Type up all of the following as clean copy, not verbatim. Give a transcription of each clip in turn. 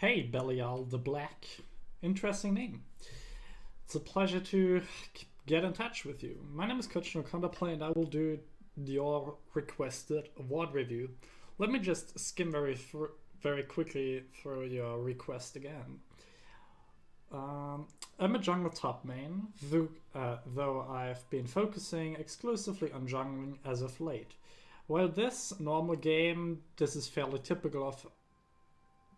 Hey, Belial the Black. Interesting name. It's a pleasure to get in touch with you. My name is Coach No Counterplay and I will do your requested award review. Let me just skim very quickly through your request again. I'm a jungle top main, though I've been focusing exclusively on jungling as of late. While this normal game, this is fairly typical of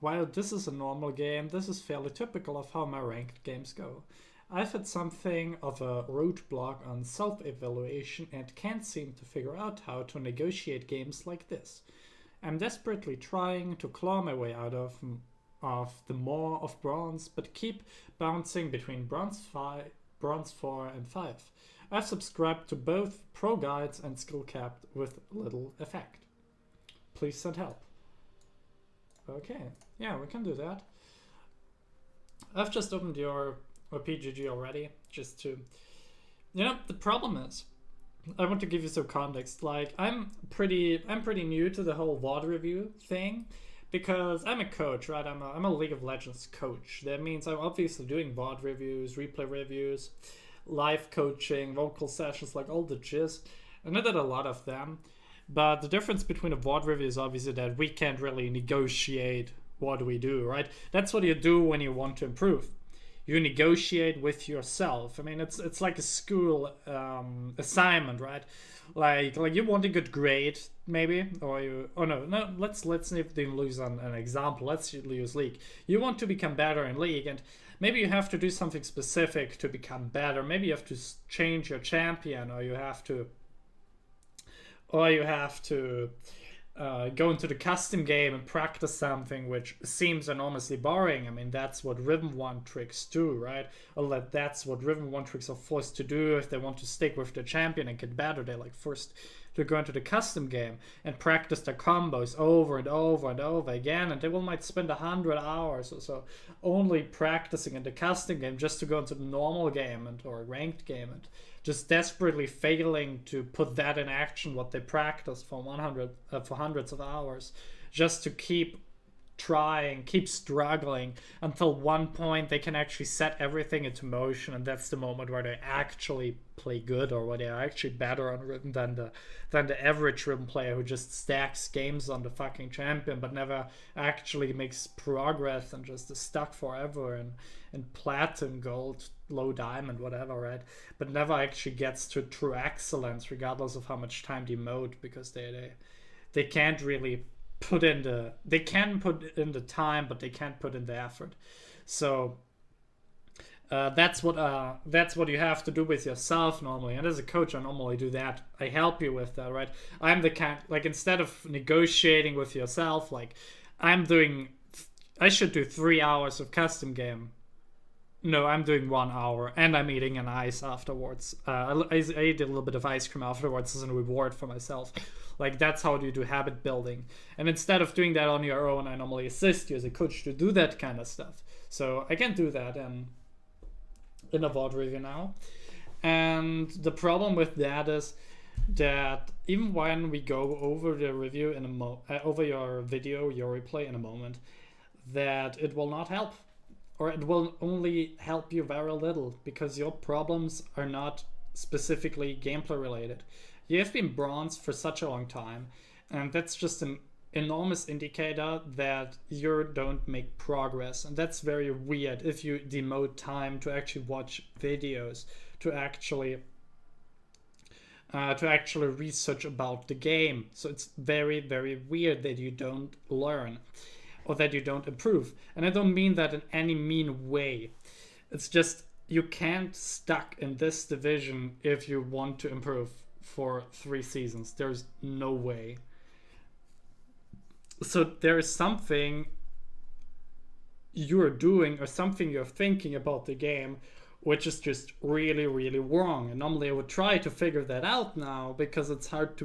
While this is a normal game, this is fairly typical of how my ranked games go. I've had something of a roadblock on self-evaluation and can't seem to figure out how to negotiate games like this. I'm desperately trying to claw my way out of the maw of bronze, but keep bouncing between bronze 4 and 5. I've subscribed to both pro guides and skill capped with little effect. Please send help. Okay, yeah, we can do that. I've just opened your PGG already, just to... the problem is, I want to give you some context. Like, I'm pretty new to the whole VOD review thing, because I'm a coach, right? I'm a League of Legends coach. That means I'm obviously doing VOD reviews, replay reviews, live coaching, vocal sessions, like all the gist. And I did a lot of them. But the difference between a VOD review is obviously that we can't really negotiate what we do, right? That's what you do when you want to improve. You negotiate with yourself. I mean, it's like a school assignment, right? Like you want a good grade, maybe, or you. Oh no. Let's even lose an example. Let's use League. You want to become better in League, and maybe you have to do something specific to become better. Maybe you have to change your champion, or you have to go into the custom game and practice something which seems enormously boring. I mean, that's what Rhythm 1 tricks do, right? Or that's what Rhythm 1 tricks are forced to do if they want to stick with their champion and get better. They like first to go into the custom game and practice their combos over and over and over again, and they might spend 100 hours or so only practicing in the custom game just to go into the normal game or ranked game, and just desperately failing to put that in action what they practiced for hundreds of hours, just to keep trying, keep struggling until one point they can actually set everything into motion, and that's the moment where they actually play good, or where they are actually better on Rhythm than the average Rhythm player who just stacks games on the fucking champion but never actually makes progress and just is stuck forever in platinum, gold, low diamond, whatever, right? But never actually gets to true excellence regardless of how much time they mode, because they can't really they can put in the time, but they can't put in the effort. So that's what you have to do with yourself normally. And as a coach, I normally do that. I help you with that, right? I'm the kind, like, instead of negotiating with yourself, like I should do 3 hours of custom game. No, I'm doing 1 hour, and I'm eating an ice afterwards. I ate a little bit of ice cream afterwards as a reward for myself. Like, that's how you do habit building. And instead of doing that on your own, I normally assist you as a coach to do that kind of stuff. So I can do that in a VOD review now. And the problem with that is that even when we go over the review over your video, your replay in a moment, that it will not help. Or it will only help you very little, because your problems are not specifically gameplay related. You have been bronze for such a long time, and that's just an enormous indicator that you don't make progress. And that's very weird if you demote time to actually watch videos, to actually research about the game. So it's very, very weird that you don't learn, or that you don't improve. And I don't mean that in any mean way. It's just you can't stuck in this division if you want to improve for 3 seasons. There's no way. So there is something you're doing or something you're thinking about the game which is just really, really wrong. And normally I would try to figure that out now, because it's hard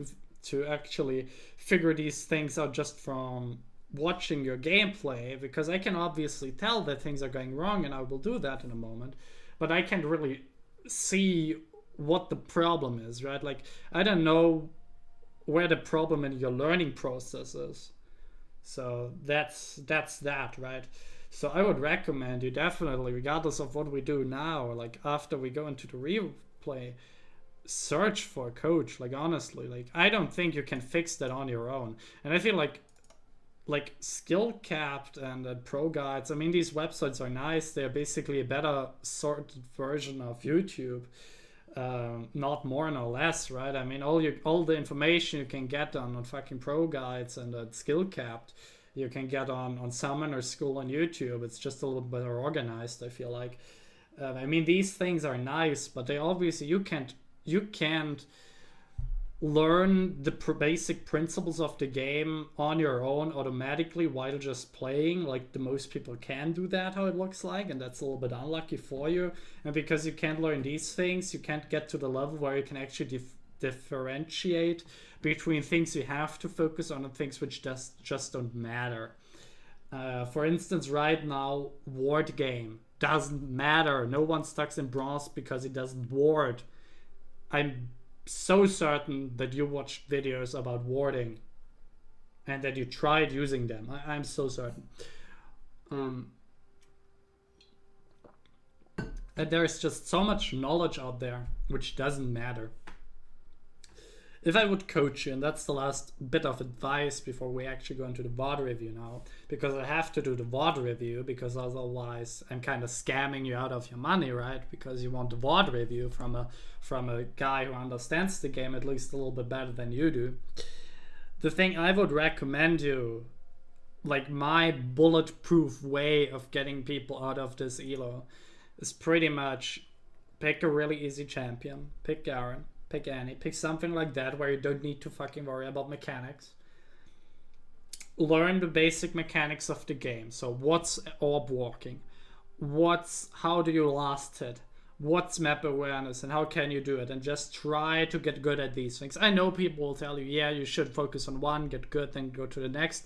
to actually figure these things out just from watching your gameplay, because I can obviously tell that things are going wrong, and I will do that in a moment, but I can't really see what the problem is, right? Like, I don't know where the problem in your learning process is. So that's that, right? So I would recommend you definitely, regardless of what we do now, like after we go into the replay, search for a coach. Like honestly, like I don't think you can fix that on your own. And I feel like skill capped and pro guides, I mean, these websites are nice. They're basically a better sorted version of YouTube, not more nor less, right? I mean, all the information you can get on fucking pro guides and skill capped, you can get on Summoner School on YouTube. It's just a little better organized, I feel like. I mean, these things are nice, but they obviously you can't learn the basic principles of the game on your own automatically while just playing. Like the most people can do that, how it looks like, and that's a little bit unlucky for you. And because you can't learn these things, you can't get to the level where you can actually differentiate between things you have to focus on and things which just don't matter. For instance, right now, ward game doesn't matter. No one stuck in bronze because it doesn't ward. I'm so certain that you watched videos about warding and that you tried using them. I'm so certain. That there's just so much knowledge out there which doesn't matter. If I would coach you, and that's the last bit of advice before we actually go into the VOD review now, because I have to do the VOD review, because otherwise I'm kind of scamming you out of your money, right? Because you want the VOD review from a guy who understands the game at least a little bit better than you do. The thing I would recommend you, like my bulletproof way of getting people out of this elo, is pretty much pick a really easy champion, pick Garen, pick Annie, pick something like that where you don't need to fucking worry about mechanics. Learn the basic mechanics of the game. So what's orb walking? How do you last hit? What's map awareness and how can you do it? And just try to get good at these things. I know people will tell you, yeah, you should focus on one, get good, then go to the next.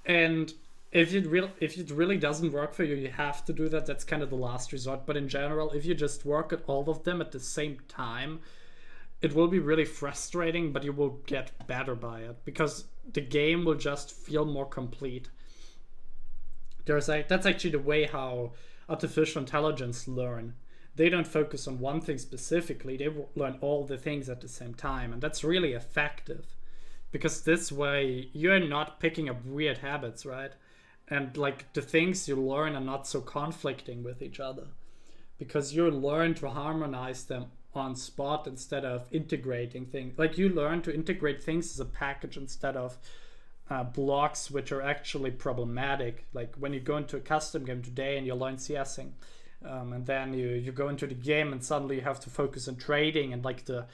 And if it really doesn't work for you, you have to do that. That's kind of the last resort. But in general, if you just work at all of them at the same time, it will be really frustrating, but you will get better by it because the game will just feel more complete. That's actually the way how artificial intelligence learn. They don't focus on one thing specifically. They learn all the things at the same time, and that's really effective because this way you're not picking up weird habits, right? And like the things you learn are not so conflicting with each other because you learn to harmonize them on spot instead of integrating things. Like you learn to integrate things as a package instead of blocks which are actually problematic. Like when you go into a custom game today and you learn CSing, and then you go into the game and suddenly you have to focus on trading, and like the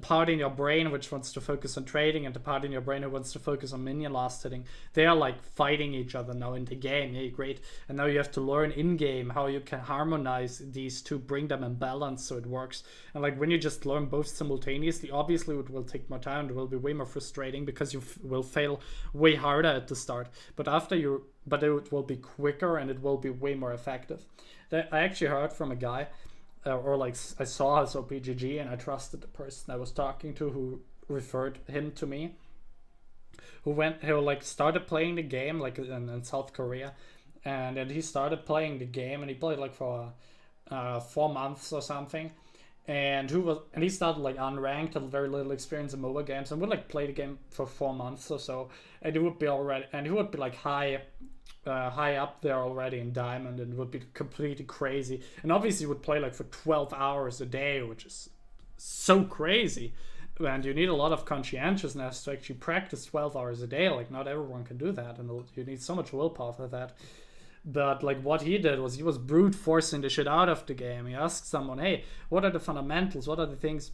part in your brain which wants to focus on trading and the part in your brain who wants to focus on minion last hitting, they are like fighting each other now in the game. Hey, great. And now you have to learn in game how you can harmonize these two, bring them in balance so it works. And like when you just learn both simultaneously, obviously it will take more time, it will be way more frustrating because you will fail way harder at the start, but it will be quicker and it will be way more effective. I actually heard from a guy, or like I saw his OPGG and I trusted the person I was talking to who referred him to me, who like started playing the game like in South Korea, and then he started playing the game and he played like for 4 months or something, and he started like unranked, had very little experience in mobile games, and would like play the game for 4 months or so, and he would be like high up there already in diamond, and would be completely crazy, and obviously would play like for 12 hours a day, which is so crazy, and you need a lot of conscientiousness to actually practice 12 hours a day. Like not everyone can do that, and you need so much willpower for that. But like what he did was he was brute forcing the shit out of the game. He asked someone, hey, what are the fundamentals, what are the things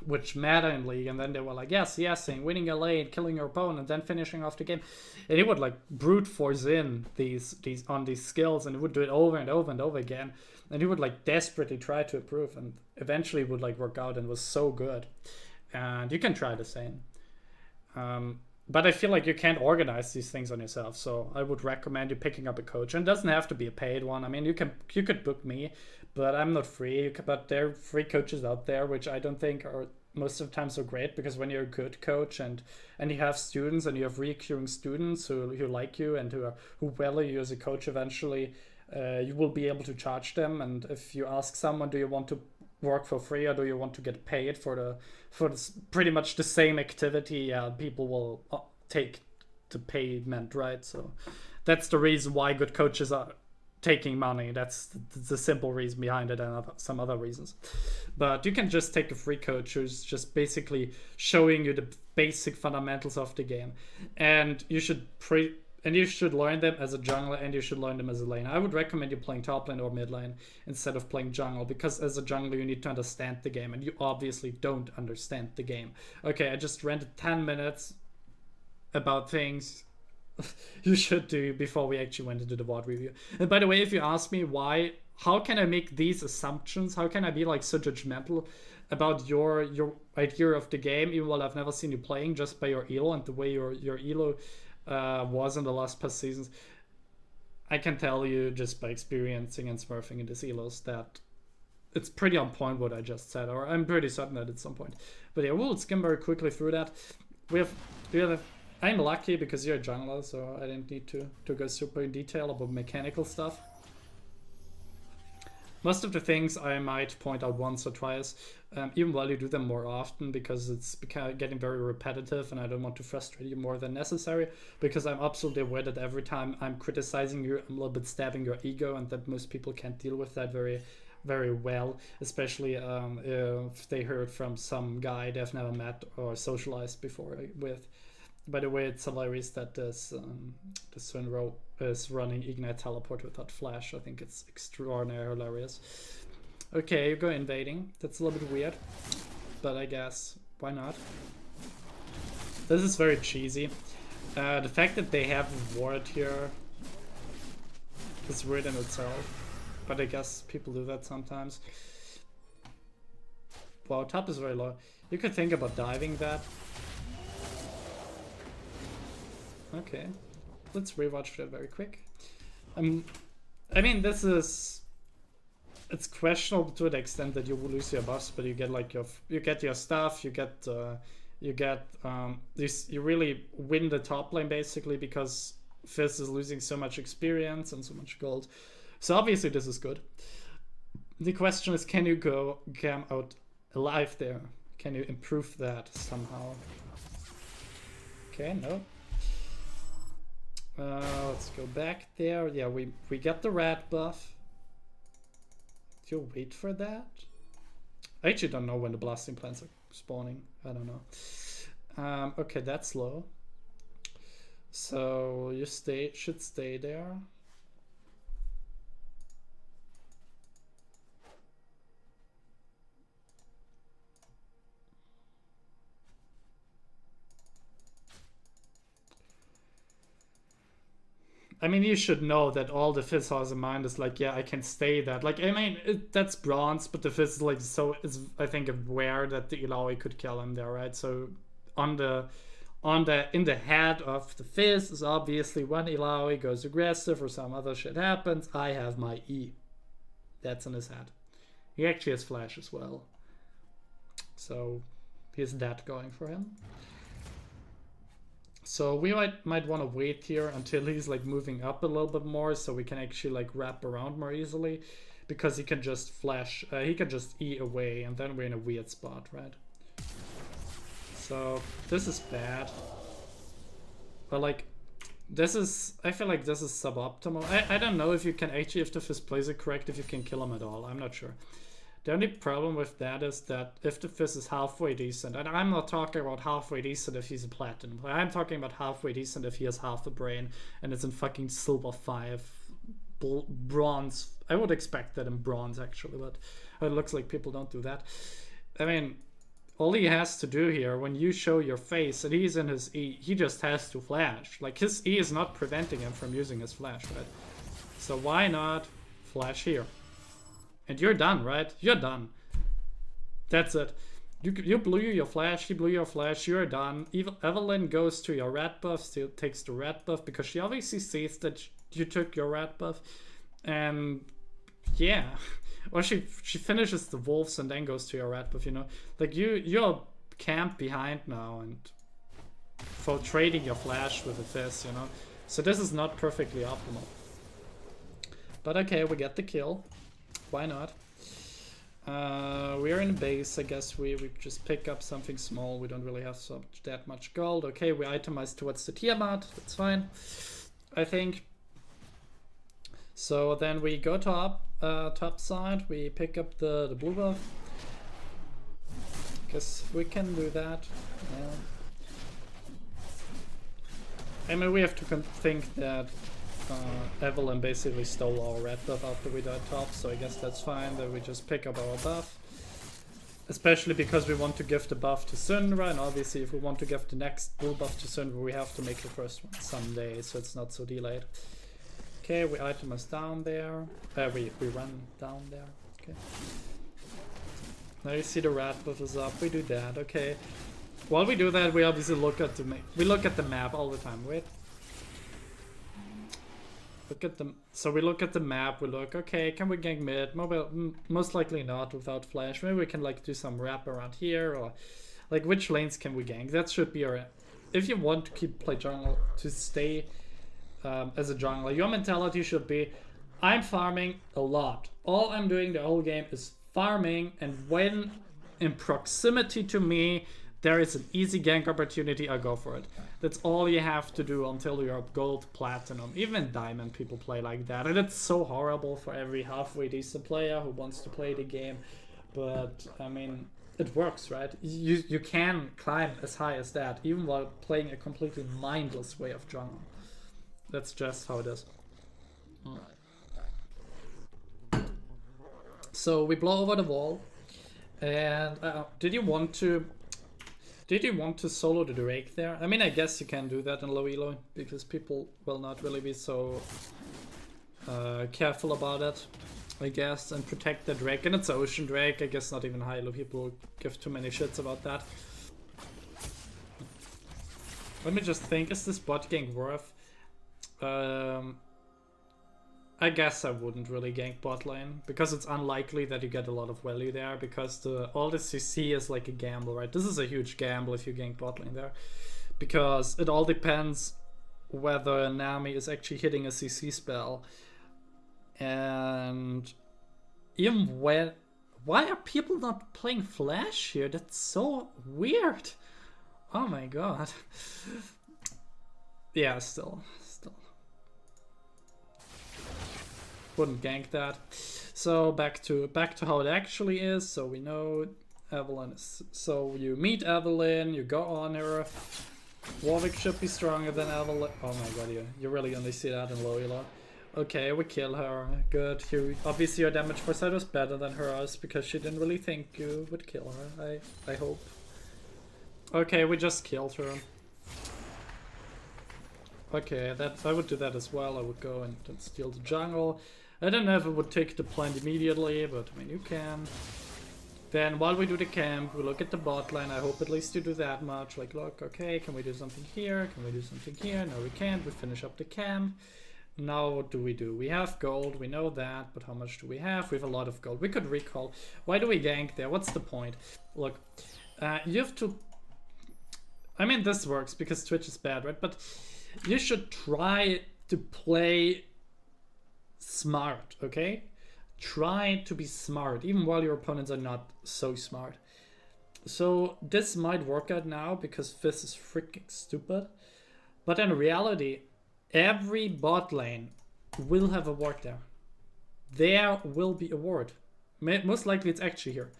which matter in League? And then they were like, yes, winning a lane, killing your opponent, then finishing off the game. And he would like brute force in these skills, and he would do it over and over and over again. And he would like desperately try to improve, and eventually would like work out and was so good. And you can try the same. But I feel like you can't organize these things on yourself. So I would recommend you picking up a coach, and it doesn't have to be a paid one. I mean, you could book me, but I'm not free. But there are free coaches out there, which I don't think most of the time so great, because when you're a good coach and you have students and you have recurring students who like you and who value you as a coach, eventually you will be able to charge them. And if you ask someone, do you want to work for free or do you want to get paid for pretty much the same activity, yeah, people will take the payment, right? So that's the reason why good coaches are taking money. That's the simple reason behind it, and some other reasons. But you can just take a free coach who's just basically showing you the basic fundamentals of the game, and you should learn them as a jungler, and you should learn them as a lane. I would recommend you playing top lane or mid lane instead of playing jungle, because as a jungler you need to understand the game, and you obviously don't understand the game. Okay, I just ranted 10 minutes about things you should do before we actually went into the VOD review. And by the way, if you ask me how can I make these assumptions, how can I be like so judgmental about your idea of the game, even while I've never seen you playing, just by your elo and the way your elo was in the last past seasons, I can tell you just by experiencing and smurfing in these elos that it's pretty on point what I just said, or I'm pretty certain that it's on point. But yeah, we'll skim very quickly through that. I'm lucky because you're a jungler, so I didn't need to go super in detail about mechanical stuff. Most of the things I might point out once or twice, even while you do them more often, because it's getting very repetitive and I don't want to frustrate you more than necessary, because I'm absolutely aware that every time I'm criticizing you, I'm a little bit stabbing your ego, and that most people can't deal with that very, very well, especially if they heard from some guy they've never met or socialized before with. By the way, it's hilarious that this Sunro is running Ignite Teleport without Flash. I think it's extraordinarily hilarious. Okay, you go invading. That's a little bit weird, but I guess why not? This is very cheesy. The fact that they have a ward here is weird in itself, but I guess people do that sometimes. Wow, top is very low. You could think about diving that. Okay, let's rewatch that very quick. I mean, it's questionable to the extent that you will lose your buffs, but you get like your stuff, you really win the top lane basically, because Fizz is losing so much experience and so much gold. So obviously this is good. The question is, can you come out alive there? Can you improve that somehow? Okay, no. Let's go back there. Yeah, we got the rat buff. Do you wait for that? I actually don't know when the blasting plants are spawning. I don't know. Okay, that's low. So you should stay there. I mean, you should know that all the Fizz has in mind is like, yeah, I can stay that. Like, I mean, that's bronze, but the Fizz is like, so is, I think, aware that the Illaoi could kill him there, right? So in the head of the Fizz is obviously when Illaoi goes aggressive or some other shit happens, I have my E. That's in his head. He actually has Flash as well. So he has that going for him. So we might want to wait here until he's like moving up a little bit more, so we can actually like wrap around more easily, because he can just flash, he can just E away, and then we're in a weird spot, right? So this is bad, but like I feel like this is suboptimal. I don't know if you can actually, if the Fizz plays it correct, if you can kill him at all. I'm not sure. The only problem with that is that if the Fizz is halfway decent, and I'm not talking about halfway decent if he's a platinum player, I'm talking about halfway decent if he has half a brain and it's in fucking silver 5, bronze. I would expect that in bronze actually, but it looks like people don't do that. I mean, all he has to do here, when you show your face and he's in his E, he just has to flash. Like, his E is not preventing him from using his flash, right? So why not flash here? And you're done, right? You're done. That's it. You blew your flash, he blew your flash, you're done. Evelyn goes to your rat buff, still takes the rat buff, because she obviously sees that you took your rat buff. And yeah. Or she finishes the wolves and then goes to your rat buff, you know? Like, you're camp behind now and for trading your flash with a fizz, you know. So this is not perfectly optimal. But okay, we get the kill. Why not? We are in base. I guess we just pick up something small. We don't really have that much gold. Okay, we itemize towards the Tiamat. That's fine, I think. So then we go top side. We pick up the blue buff. Guess we can do that. Yeah. I mean, we have to think that Evelyn basically stole our red buff after we died top, so I guess that's fine that we just pick up our buff. Especially because we want to give the buff to Syndra, and obviously if we want to give the next blue buff to Syndra, we have to make the first one someday, so it's not so delayed. Okay, we itemize down there. We run down there. Okay. Now you see the red buff is up. We do that. Okay. While we do that, we obviously look at the map all the time. Wait. Look at them. So we look at the map. We look. Okay, can we gank mid? Most likely not without flash. Maybe we can like do some wrap around here, or like which lanes can we gank? That should be our. If you want to play jungle, to stay as a jungler, your mentality should be, I'm farming a lot. All I'm doing the whole game is farming, and when in proximity to me there is an easy gank opportunity, I go for it. That's all you have to do until you're gold, platinum, even diamond. People play like that, and it's so horrible for every halfway decent player who wants to play the game. But I mean, it works, right? You can climb as high as that even while playing a completely mindless way of jungle. That's just how it is. So we blow over the wall, and did you want to solo the Drake there? I mean, I guess you can do that in low elo because people will not really be so careful about it, I guess, and protect the Drake. And it's Ocean Drake. I guess not even high elo people give too many shits about that. Let me just think. Is this bot gank worth? I guess I wouldn't really gank bot lane because it's unlikely that you get a lot of value there, because all this CC is like a gamble, right? This is a huge gamble if you gank bot lane there, because it all depends whether Nami is actually hitting a CC spell. And even when, why are people not playing Flash here? That's so weird. Oh my god. Yeah, still. Wouldn't gank that. So back to how it actually is. So we know Evelyn is. So you meet Evelyn, you go on her. Warwick should be stronger than Evelyn. Oh my god, you really only see that in low elo. Okay, we kill her. Good. Obviously your damage for side was better than hers because she didn't really think you would kill her. I hope. Okay, we just killed her. Okay, I would do that as well. I would go and steal the jungle. I don't know if it would take the plant immediately, but I mean, you can. Then while we do the camp, we look at the bot line. I hope at least you do that much. Like, look, okay, can we do something here? Can we do something here? No, we can't. We finish up the camp. Now what do? We have gold, we know that, but how much do we have? We have a lot of gold. We could recall. Why do we gank there? What's the point? Look, you have to... I mean, this works because Twitch is bad, right? But you should try to play smart, okay? Try to be smart, even while your opponents are not so smart. So this might work out now because Fizz is freaking stupid. But in reality, every bot lane will have a ward there. There will be a ward. Most likely it's actually here.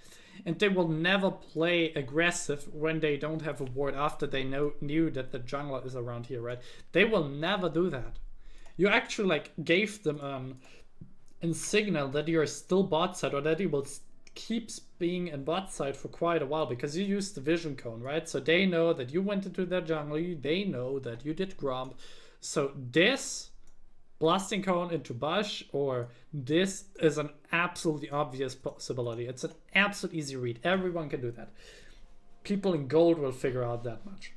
And they will never play aggressive when they don't have a ward after they knew that the jungler is around here, right? They will never do that. You actually like gave them a signal that you're still bot side, or that you will keep being in bot side for quite a while because you used the vision cone, right? So they know that you went into their jungle, they know that you did gromp. So this blasting cone into bush, or this is an absolutely obvious possibility. It's an absolute easy read. Everyone can do that. People in gold will figure out that much.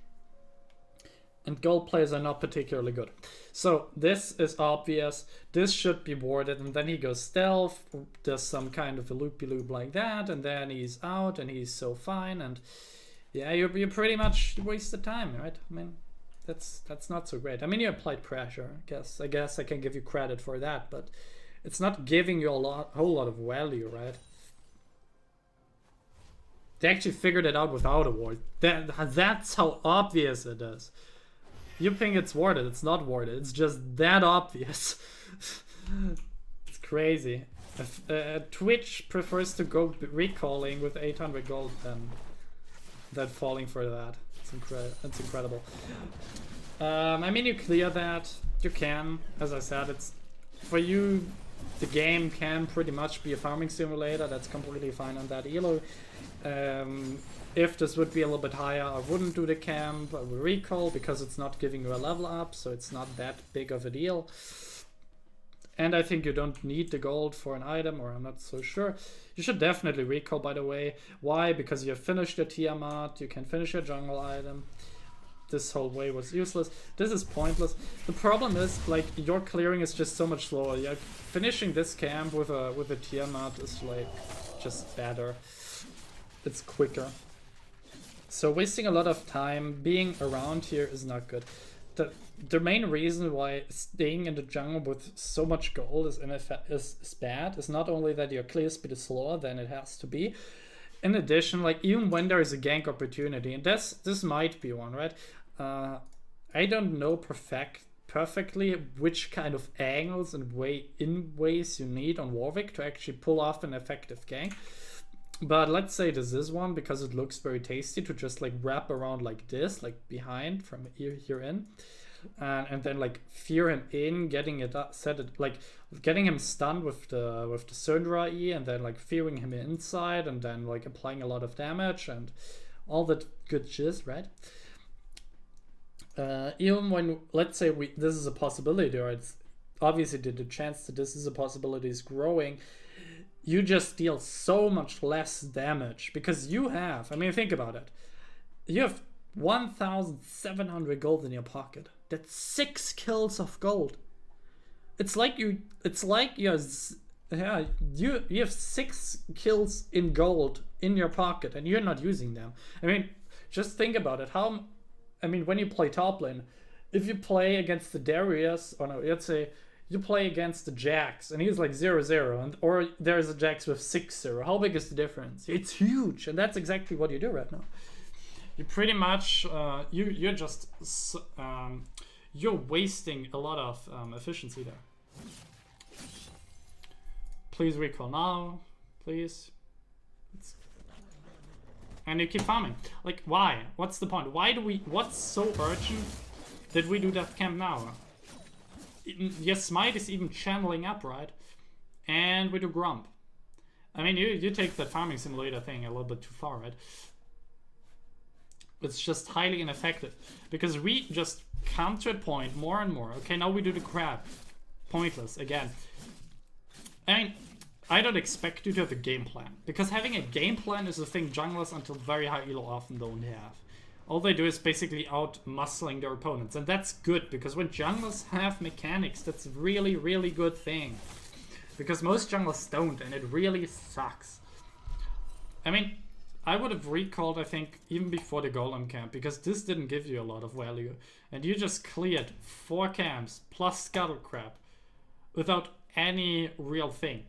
And gold players are not particularly good. So this is obvious. This should be warded, and then he goes stealth, does some kind of a loopy-loop like that, and then he's out and he's so fine. And yeah, you pretty much wasted time, right? I mean, that's not so great. I mean, you applied pressure. I guess I can give you credit for that, but it's not giving you whole lot of value, right? They actually figured it out without a ward. That's how obvious it is. You think it's warded, it's not warded. It's just that obvious. It's crazy. Twitch prefers to go recalling with 800 gold than falling for that. It's incredible. I mean, you clear that. You can. As I said, it's for you. The game can pretty much be a farming simulator. That's completely fine on that elo. If this would be a little bit higher, I wouldn't do the camp. I would recall because it's not giving you a level up, so it's not that big of a deal. And I think you don't need the gold for an item, or I'm not so sure. You should definitely recall, by the way. Why? Because you have finished your Tiamat, you can finish your jungle item. This whole way was useless. This is pointless. The problem is, like, your clearing is just so much slower. Yeah, finishing this camp with a Tiamat is like just better. It's quicker. So wasting a lot of time being around here is not good. The main reason why staying in the jungle with so much gold is bad is not only that your clear speed is slower than it has to be. In addition, like, even when there is a gank opportunity, and this might be one, right? I don't know perfectly which kind of angles and ways you need on Warwick to actually pull off an effective gank. But let's say this is one, because it looks very tasty to just like wrap around like this, like behind from here in, and then like fear him in, getting it up, getting him stunned with the Syndra E, and then like fearing him inside, and then like applying a lot of damage and all that good shiz, right? Even when, let's say this is a possibility, or it's obviously the chance that this is a possibility is growing, you just deal so much less damage because you have, I mean, think about it. You have 1,700 gold in your pocket. That's 6 kills of gold. You have 6 kills in gold in your pocket and you're not using them. I mean, just think about it. When you play top lane, if you play against the Darius, or no, let's say you play against the Jax and he's like 0-0, or there's a Jax with 6-0. How big is the difference? It's huge, and that's exactly what you do right now. You pretty much you're wasting a lot of efficiency there. Please recall now, please. And you keep farming. Like, why? What's the point? What's so urgent that we do that camp now? Your smite is even channeling up, right? And we do Grump. I mean, you take that farming simulator thing a little bit too far, right? It's just highly ineffective. Because we just come to a point more and more. Okay, now we do the crab. Pointless, again. I mean, I don't expect you to have a game plan. Because having a game plan is a thing junglers until very high elo often don't have. All they do is basically out-muscling their opponents. And that's good, because when junglers have mechanics, that's a really, really good thing. Because most junglers don't, and it really sucks. I mean, I would have recalled, I think, even before the Golem camp, because this didn't give you a lot of value. And you just cleared 4 camps, plus Scuttle Crab, without any real thing.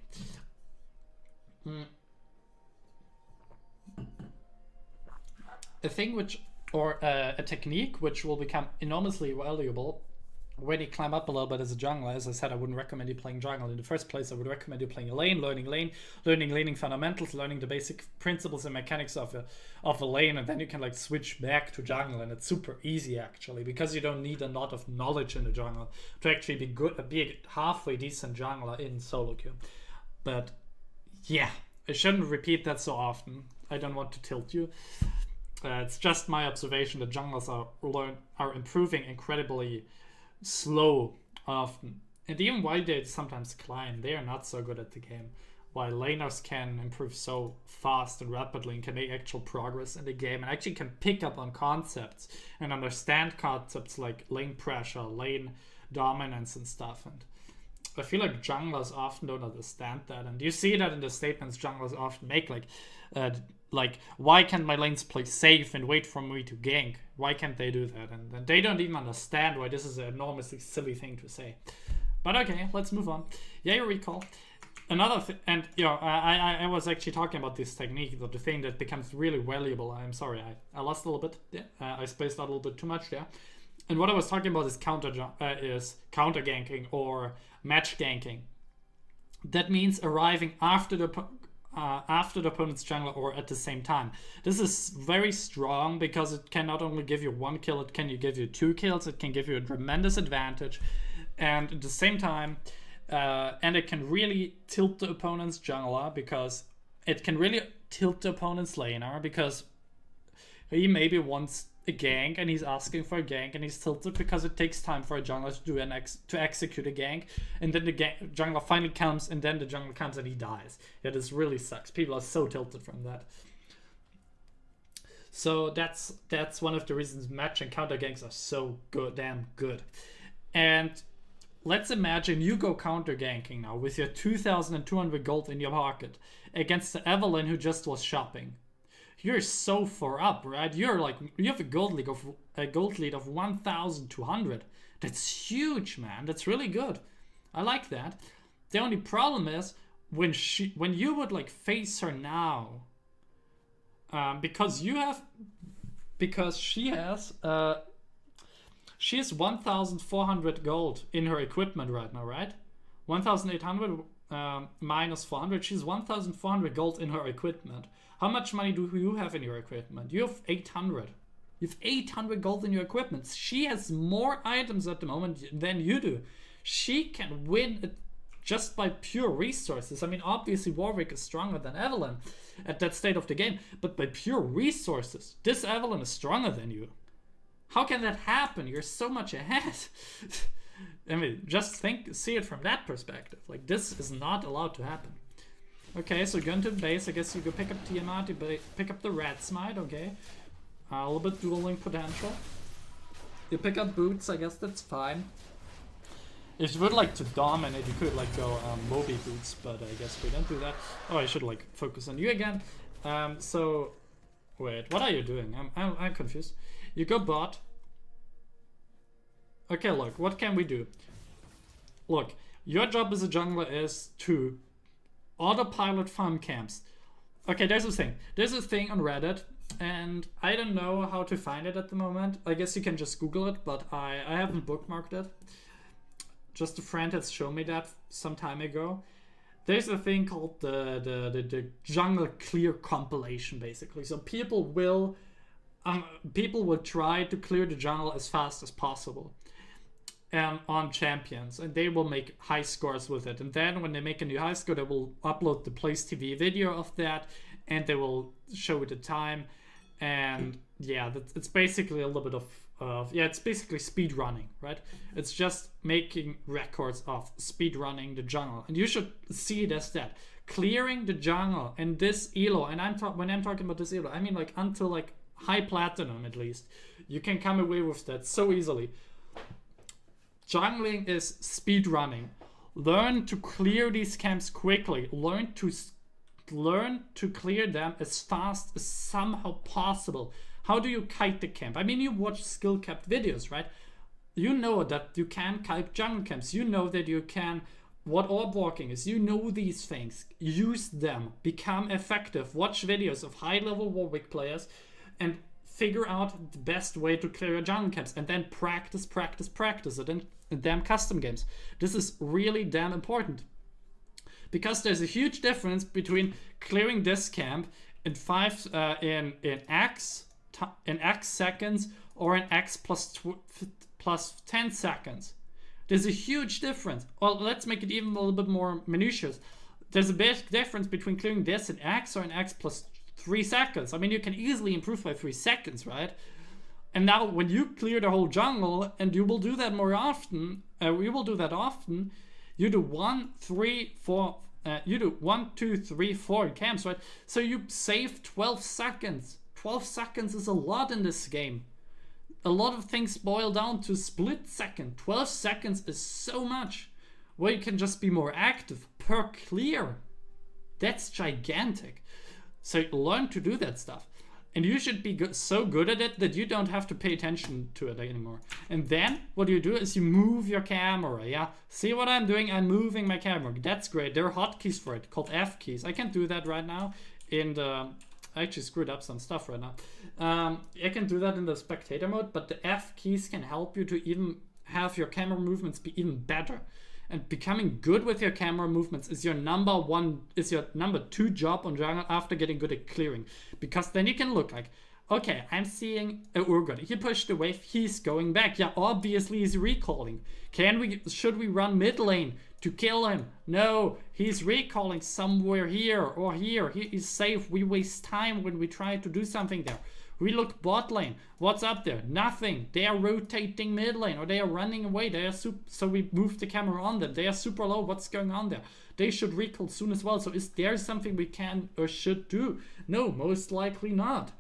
A thing which... or a technique which will become enormously valuable when you climb up a little bit as a jungler. As I said, I wouldn't recommend you playing jungle in the first place. I would recommend you playing a lane, learning laning fundamentals, learning the basic principles and mechanics of a lane, and then you can like switch back to jungle, and it's super easy actually, because you don't need a lot of knowledge in the jungle to actually be a halfway decent jungler in solo queue. But yeah, I shouldn't repeat that so often. I don't want to tilt you. It's just my observation that junglers are improving incredibly slow often. And even while they sometimes climb, they are not so good at the game. While laners can improve so fast and rapidly and can make actual progress in the game and actually can pick up on concepts and understand concepts like lane pressure, lane dominance and stuff. And I feel like junglers often don't understand that, and you see that in the statements junglers often make, like, why can't my lanes play safe and wait for me to gank? Why can't they do that? And they don't even understand why this is an enormously silly thing to say. But okay, let's move on. Yeah, you recall. Another and you know, I was actually talking about this technique, the thing that becomes really valuable. I'm sorry, I lost a little bit. Yeah, I spaced out a little bit too much there. And what I was talking about is counter ganking or match ganking. That means arriving after the opponent's jungler or at the same time. This is very strong because it can not only give you 1 kill, it can give you 2 kills, it can give you a tremendous advantage, and at the same time, and it can really tilt the opponent's jungler, because it can really tilt the opponent's laner, because he maybe wants a gank and he's asking for a gank, and he's tilted because it takes time for a jungler to do to execute a gank, and then the jungler finally comes, and then the jungler comes and he dies. Yeah, this really sucks. People are so tilted from that. So that's one of the reasons match and counter ganks are so damn good. And let's imagine you go counter ganking now with your 2,200 gold in your pocket against the Evelyn who just was shopping. You're so far up, right? You have a gold lead of 1,200. That's huge, man. That's really good. I like that. The only problem is when you would like face her now, because she has 1,400 gold in her equipment right now, right? 1,800 minus 400. She's 1,400 gold in her equipment. How much money do you have in your equipment? You have 800. You have 800 gold in your equipment. She has more items at the moment than you do. She can win it just by pure resources. I mean, obviously Warwick is stronger than Evelyn at that state of the game, but by pure resources, this Evelyn is stronger than you. How can that happen? You're so much ahead. I mean, just see it from that perspective. Like, this is not allowed to happen. Okay, so go into the base. I guess you go pick up Tiamat, you pick up the Rat Smite, okay. A little bit dueling potential. You pick up Boots, I guess that's fine. If you would like to dominate, you could like go Moby Boots, but I guess we don't do that. Oh, I should like focus on you again. So, wait, what are you doing? I'm confused. You go bot. Okay, look, what can we do? Look, your job as a jungler is to autopilot farm camps. Okay, there's a thing. There's a thing on Reddit, and I don't know how to find it at the moment. I guess you can just Google it, but I haven't bookmarked it. Just a friend has shown me that some time ago. There's a thing called the jungle clear compilation, basically. So people will try to clear the jungle as fast as possible. On champions, and they will make high scores with it, and then when they make a new high score, they will upload the Place TV video of that, and they will show it the time. And yeah, it's basically a little bit of it's basically speed running, right? It's just making records of speed running the jungle, and you should see it as that, clearing the jungle. And this elo, and when I'm talking about this elo, I mean like until like high platinum at least, you can come away with that so easily. Jungling is speed running. Learn to clear these camps quickly. Learn to clear them as fast as somehow possible. How do you kite the camp? I mean, you watch skill capped videos, right? You know that you can kite jungle camps. You know that you can what orb walking is. You know these things. Use them. Become effective. Watch videos of high level Warwick players and figure out the best way to clear your jungle camps, and then practice it in damn custom games. This is really damn important, because there's a huge difference between clearing this camp in X seconds or in X plus 10 seconds. There's a huge difference. Well, let's make it even a little bit more minutious. There's a big difference between clearing this in X or in X plus 3 seconds. I mean, you can easily improve by 3 seconds, right? And now when you clear the whole jungle, and you will do that more often, you do 1, 3, 4, you do 1, 2, 3, 4 camps, right? So you save 12 seconds. 12 seconds is a lot in this game. A lot of things boil down to split second. 12 seconds is so much. where you can just be more active per clear. That's gigantic. So learn to do that stuff. And you should be so good at it that you don't have to pay attention to it anymore. And then what you do is you move your camera, yeah? See what I'm doing? I'm moving my camera. That's great. There are hotkeys for it called F keys. I can't do that right now in the... I actually screwed up some stuff right now. I can do that in the spectator mode, but the F keys can help you to even have your camera movements be even better. And becoming good with your camera movements is your number 2 job on jungle after getting good at clearing. Because then you can look like, okay, I'm seeing a Urgot. He pushed the wave, he's going back. Yeah, obviously he's recalling. Should we run mid lane to kill him? No, he's recalling somewhere here or here. He is safe. We waste time when we try to do something there. We look bot lane. What's up there? Nothing. They are rotating mid lane or they are running away. They are so we move the camera on them. They are super low. What's going on there? They should recall soon as well. So is there something we can or should do? No, most likely not.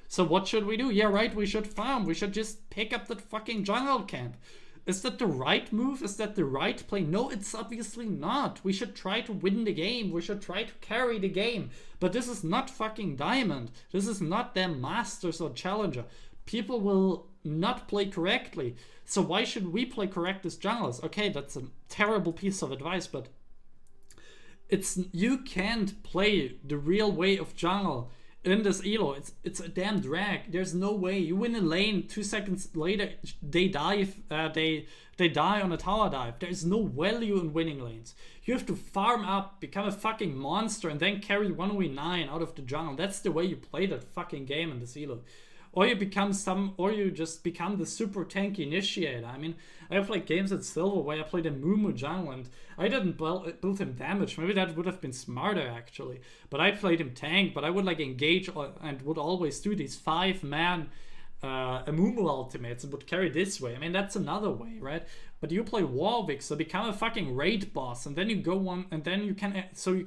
So what should we do? Yeah, right, we should farm. We should just pick up that fucking jungle camp. Is that the right move? Is that the right play? No, it's obviously not. We should try to win the game. We should try to carry the game. But this is not fucking Diamond. This is not them Masters or Challenger. People will not play correctly. So why should we play correct as junglers? Okay, that's a terrible piece of advice, but you can't play the real way of jungle in this elo. It's a damn drag. There's no way. You win a lane, 2 seconds later they dive, they die on a tower dive. There's no value in winning lanes. You have to farm up, become a fucking monster, and then carry 1v9 out of the jungle. That's the way you play that fucking game in this elo. Or you just become the super tanky initiator. I mean, I have like games at Silver where I played a Mumu jungle and I didn't build him damage. Maybe that would have been smarter actually. But I played him tank, but I would like engage and would always do these 5-man Mumu ultimates and would carry this way. I mean, that's another way, right? But you play Warwick, so become a fucking raid boss, and then you go one, and then you can actually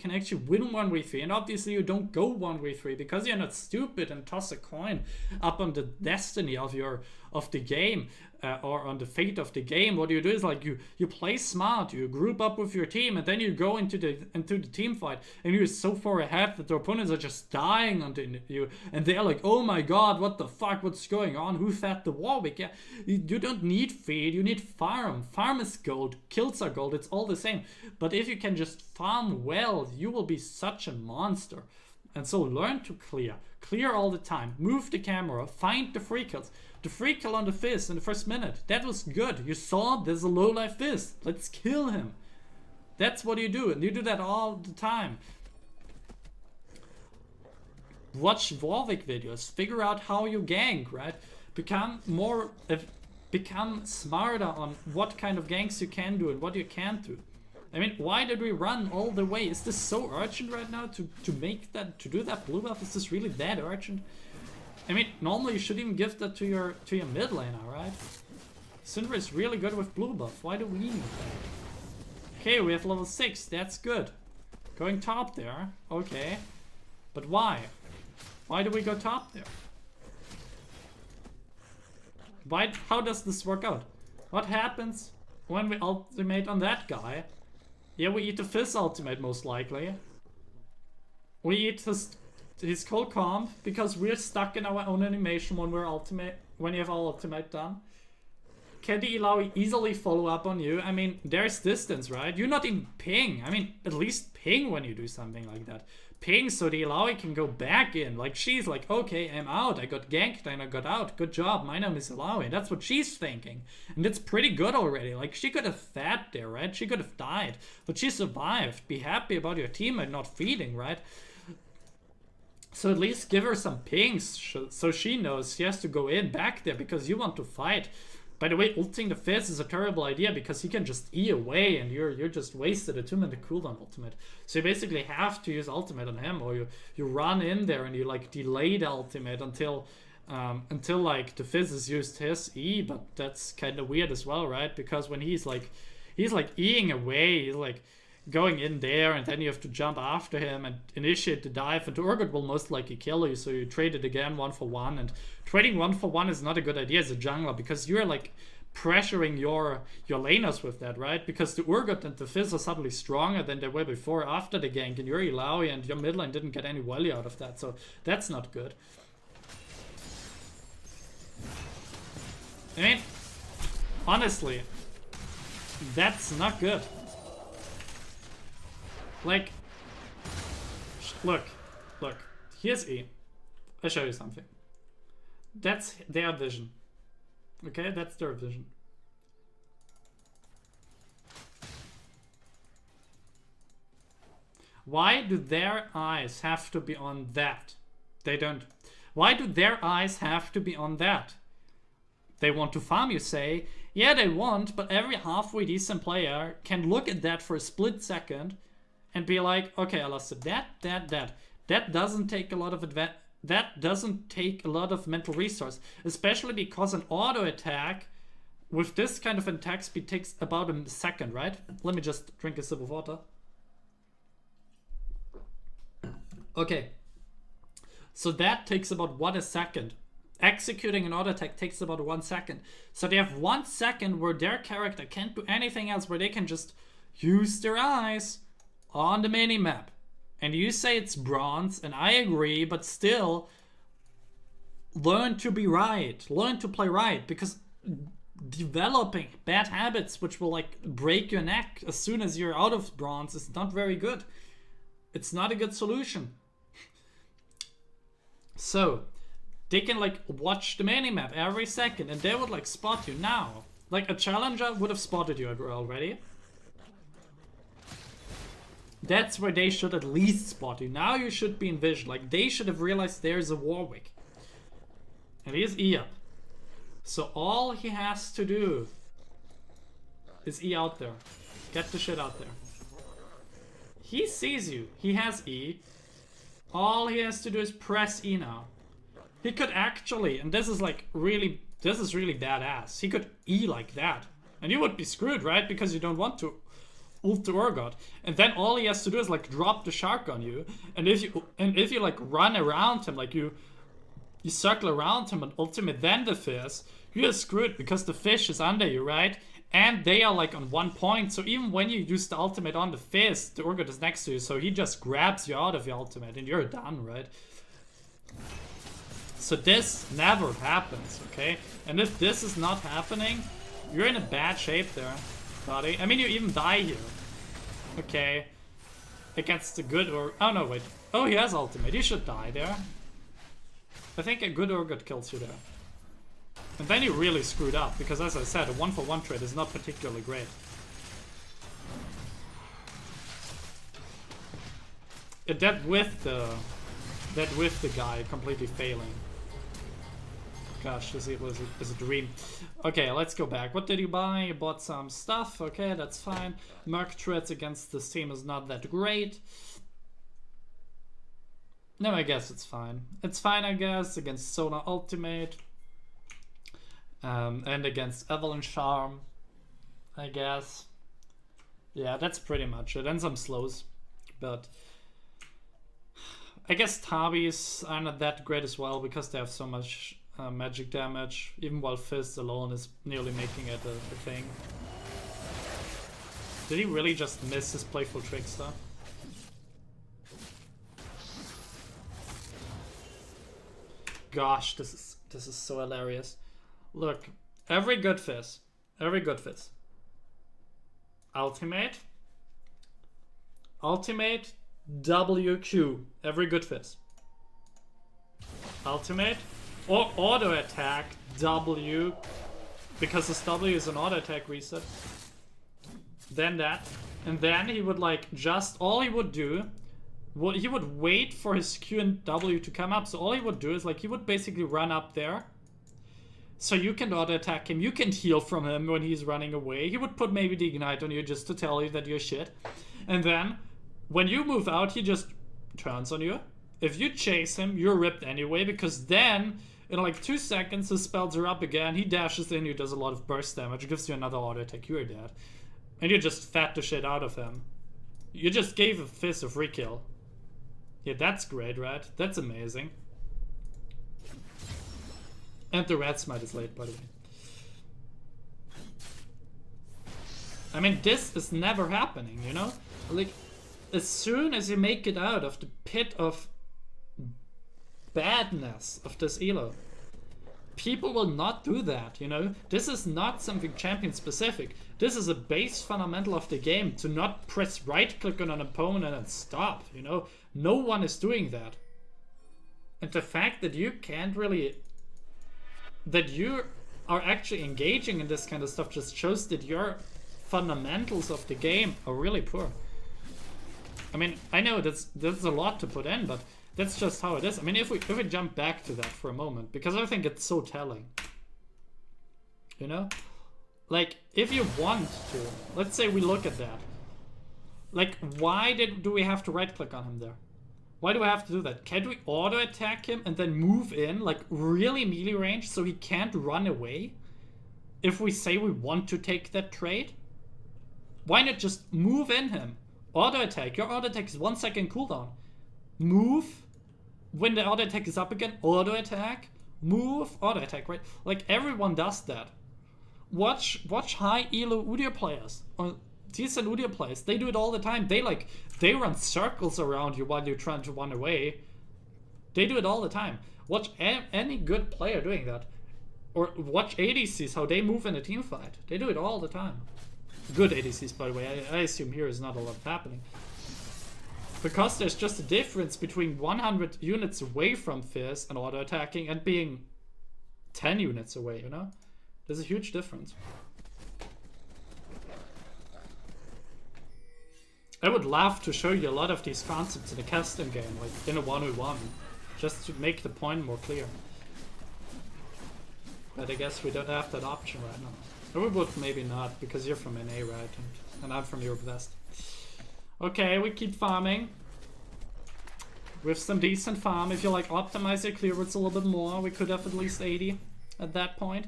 win 1v3. And obviously you don't go 1v3 because you're not stupid and toss a coin up on the destiny of the game or on the fate of the game. What you do is like you play smart, you group up with your team, and then you go into the team fight, and you're so far ahead that the opponents are just dying on you, and they're like, oh my god, what the fuck, what's going on? Who fed the Warwick? Yeah, you don't need feed, you need farm. Farm is gold, kills are gold, it's all the same. But if you can just farm well, you will be such a monster. And so learn to clear all the time, move the camera, find the free kills. The free kill on the Fizz in the first minute, that was good. You saw there's a low life Fizz, let's kill him. That's what you do, and you do that all the time. Watch Warwick videos, figure out how you gank, right? Become smarter on what kind of ganks you can do and what you can't do. I mean, why did we run all the way? Is this so urgent right now to do that blue buff? Is this really that urgent? I mean, normally you should even give that to your mid laner, right? Syndra is really good with blue buff. Why do we need that? Okay, we have level 6. That's good. Going top there. Okay. But why? Why do we go top there? How does this work out? What happens when we ultimate on that guy? Yeah, we eat the Fizz ultimate most likely. We eat his cold comp because we're stuck in our own animation when you have our ultimate done. Can the Illaoi easily follow up on you? I mean, there's distance, right? You're not even ping. I mean, at least ping when you do something like that. Ping so the Illaoi can go back in. Like, she's like, okay, I'm out. I got ganked and I got out. Good job. My name is Illaoi. That's what she's thinking. And it's pretty good already. Like, she could have fed there, right? She could have died. But she survived. Be happy about your teammate not feeding, right? So at least give her some pings so she knows she has to go in back there because you want to fight. By the way, ulting the Fizz is a terrible idea because he can just E away and you're just wasted a 2-minute cooldown ultimate. So you basically have to use ultimate on him, or you run in there and you like delay the ultimate until like the Fizz has used his E, but that's kind of weird as well, right? Because when he's like Eing away, he's like going in there and then you have to jump after him and initiate the dive, and the Urgot will most likely kill you, so you trade it again 1-for-1, and trading 1-for-1 is not a good idea as a jungler because you're like pressuring your laners with that, right? Because the Urgot and the Fizz are suddenly stronger than they were before after the gank, and your Illaoi and your mid lane didn't get any value out of that, so that's not good. I mean, honestly, that's not good. Like, look, here's E. I'll show you something. That's their vision. Okay, that's their vision. Why do their eyes have to be on that? They don't. Why do their eyes have to be on that? They want to farm, you say. Yeah, they want, but every halfway decent player can look at that for a split second and be like, okay, I lost it. That doesn't take a lot of that doesn't take a lot of mental resource, especially because an auto attack with this kind of attack speed takes about a second, right? Let me just drink a sip of water. Okay, so that takes about 1 second. Executing an auto attack takes about 1 second. So they have 1 second where their character can't do anything else, where they can just use their eyes on the minimap. And you say it's bronze, and I agree, but still, learn to be right. Learn to play right, because developing bad habits which will like break your neck as soon as you're out of bronze is not very good. It's not a good solution. So, they can like watch the minimap every second, and they would like spot you now. Like a challenger would have spotted you already. That's where they should at least spot you. Now you should be in vision. Like, they should have realized there's a Warwick. And he's E up. So all he has to do is E out there. Get the shit out there. He sees you. He has E. All he has to do is press E now. He could actually, and this is like really, this is really badass. He could E like that. And you would be screwed, right? Because you don't want to ult the Urgot, and then all he has to do is like drop the shark on you, and if you like run around him, like you circle around him and ultimate then the Fizz, you're screwed because the fish is under you, right? And they are like on 1 point, so even when you use the ultimate on the Fizz, the Urgot is next to you, so he just grabs you out of your ultimate and you're done, right? So this never happens, okay? And if this is not happening, you're in a bad shape there, buddy. I mean, you even die here. Okay. Against the good or... Oh, no, wait. Oh, he has ultimate. He should die there. I think a good Urgot kills you there. And then you really screwed up, because as I said, a 1-for-1 trade is not particularly great. That with the guy completely failing. Gosh, this is a dream. Okay, let's go back. What did you buy? You bought some stuff. Okay, that's fine. Merc threats against this team is not that great. No, I guess it's fine. It's fine, I guess, against Sonar Ultimate. And against Avalanche Charm, I guess. Yeah, that's pretty much it. And some slows. But I guess Tabis are not that great as well, because they have so much magic damage, even while Fizz alone is nearly making it a thing. Did he really just miss his playful trickster? Gosh, this is so hilarious. Look, every good Fizz, ultimate, WQ, every good Fizz, ultimate, or auto attack W, because this W is an auto attack reset. Then that, and then he would like just, all he would do, he would wait for his Q and W to come up. So all he would do is like, he would basically run up there. So you can auto attack him, you can heal from him when he's running away. He would put maybe the ignite on you just to tell you that you're shit. And then when you move out, he just turns on you. If you chase him, you're ripped anyway, because then in like 2 seconds, his spells are up again. He dashes in, he does a lot of burst damage, gives you another auto attack, you're dead. And you just fat the shit out of him. You just gave a Fizz a free kill. Yeah, that's great, right? That's amazing. And the red smite is late, by the way. I mean, this is never happening, you know? Like, as soon as you make it out of the pit of badness of this elo, people will not do that, you know? This is not something champion specific. This is a base fundamental of the game, to not press right click on an opponent and stop, you know? No one is doing that. And the fact that you can't really, that you are actually engaging in this kind of stuff just shows that your fundamentals of the game are really poor. I mean, I know that's a lot to put in, but that's just how it is. I mean, if we jump back to that for a moment, because I think it's so telling. You know? Like, if you want to, let's say we look at that. Like, why do we have to right-click on him there? Why do we have to do that? Can't we auto-attack him and then move in, like, really melee range so he can't run away? If we say we want to take that trade? Why not just move in him? Auto-attack. Your auto-attack is 1 second cooldown. Move. When the auto-attack is up again, auto-attack. Move, auto-attack, right? Like, everyone does that. Watch high elo Udyr players. Or decent Udyr players. They do it all the time. They run circles around you while you're trying to run away. They do it all the time. Watch any good player doing that. Or watch ADCs, how they move in a team fight. They do it all the time. Good ADCs, by the way. I assume here is not a lot happening. Because there's just a difference between 100 units away from Fizz and auto-attacking and being 10 units away, you know? There's a huge difference. I would love to show you a lot of these concepts in a custom game, like in a 1v1, just to make the point more clear. But I guess we don't have that option right now. Or we would maybe not, because you're from NA, right? And I'm from Europe West. Okay, we keep farming. With some decent farm. If you like optimize your clear routes a little bit more, we could have at least 80 at that point.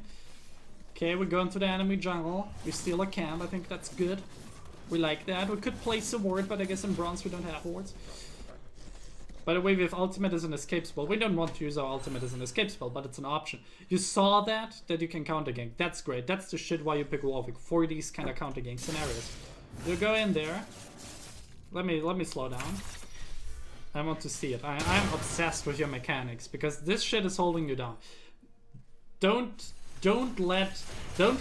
Okay, we go into the enemy jungle. We steal a camp, I think that's good. We like that. We could place a ward, but I guess in bronze we don't have wards. By the way, we have ultimate as an escape spell. We don't want to use our ultimate as an escape spell, but it's an option. You saw that you can counter gank. That's great. That's the shit why you pick Warwick, for these kind of counter gank scenarios. You go in there. Let me slow down. I want to see it. I'm obsessed with your mechanics, because this shit is holding you down. Don't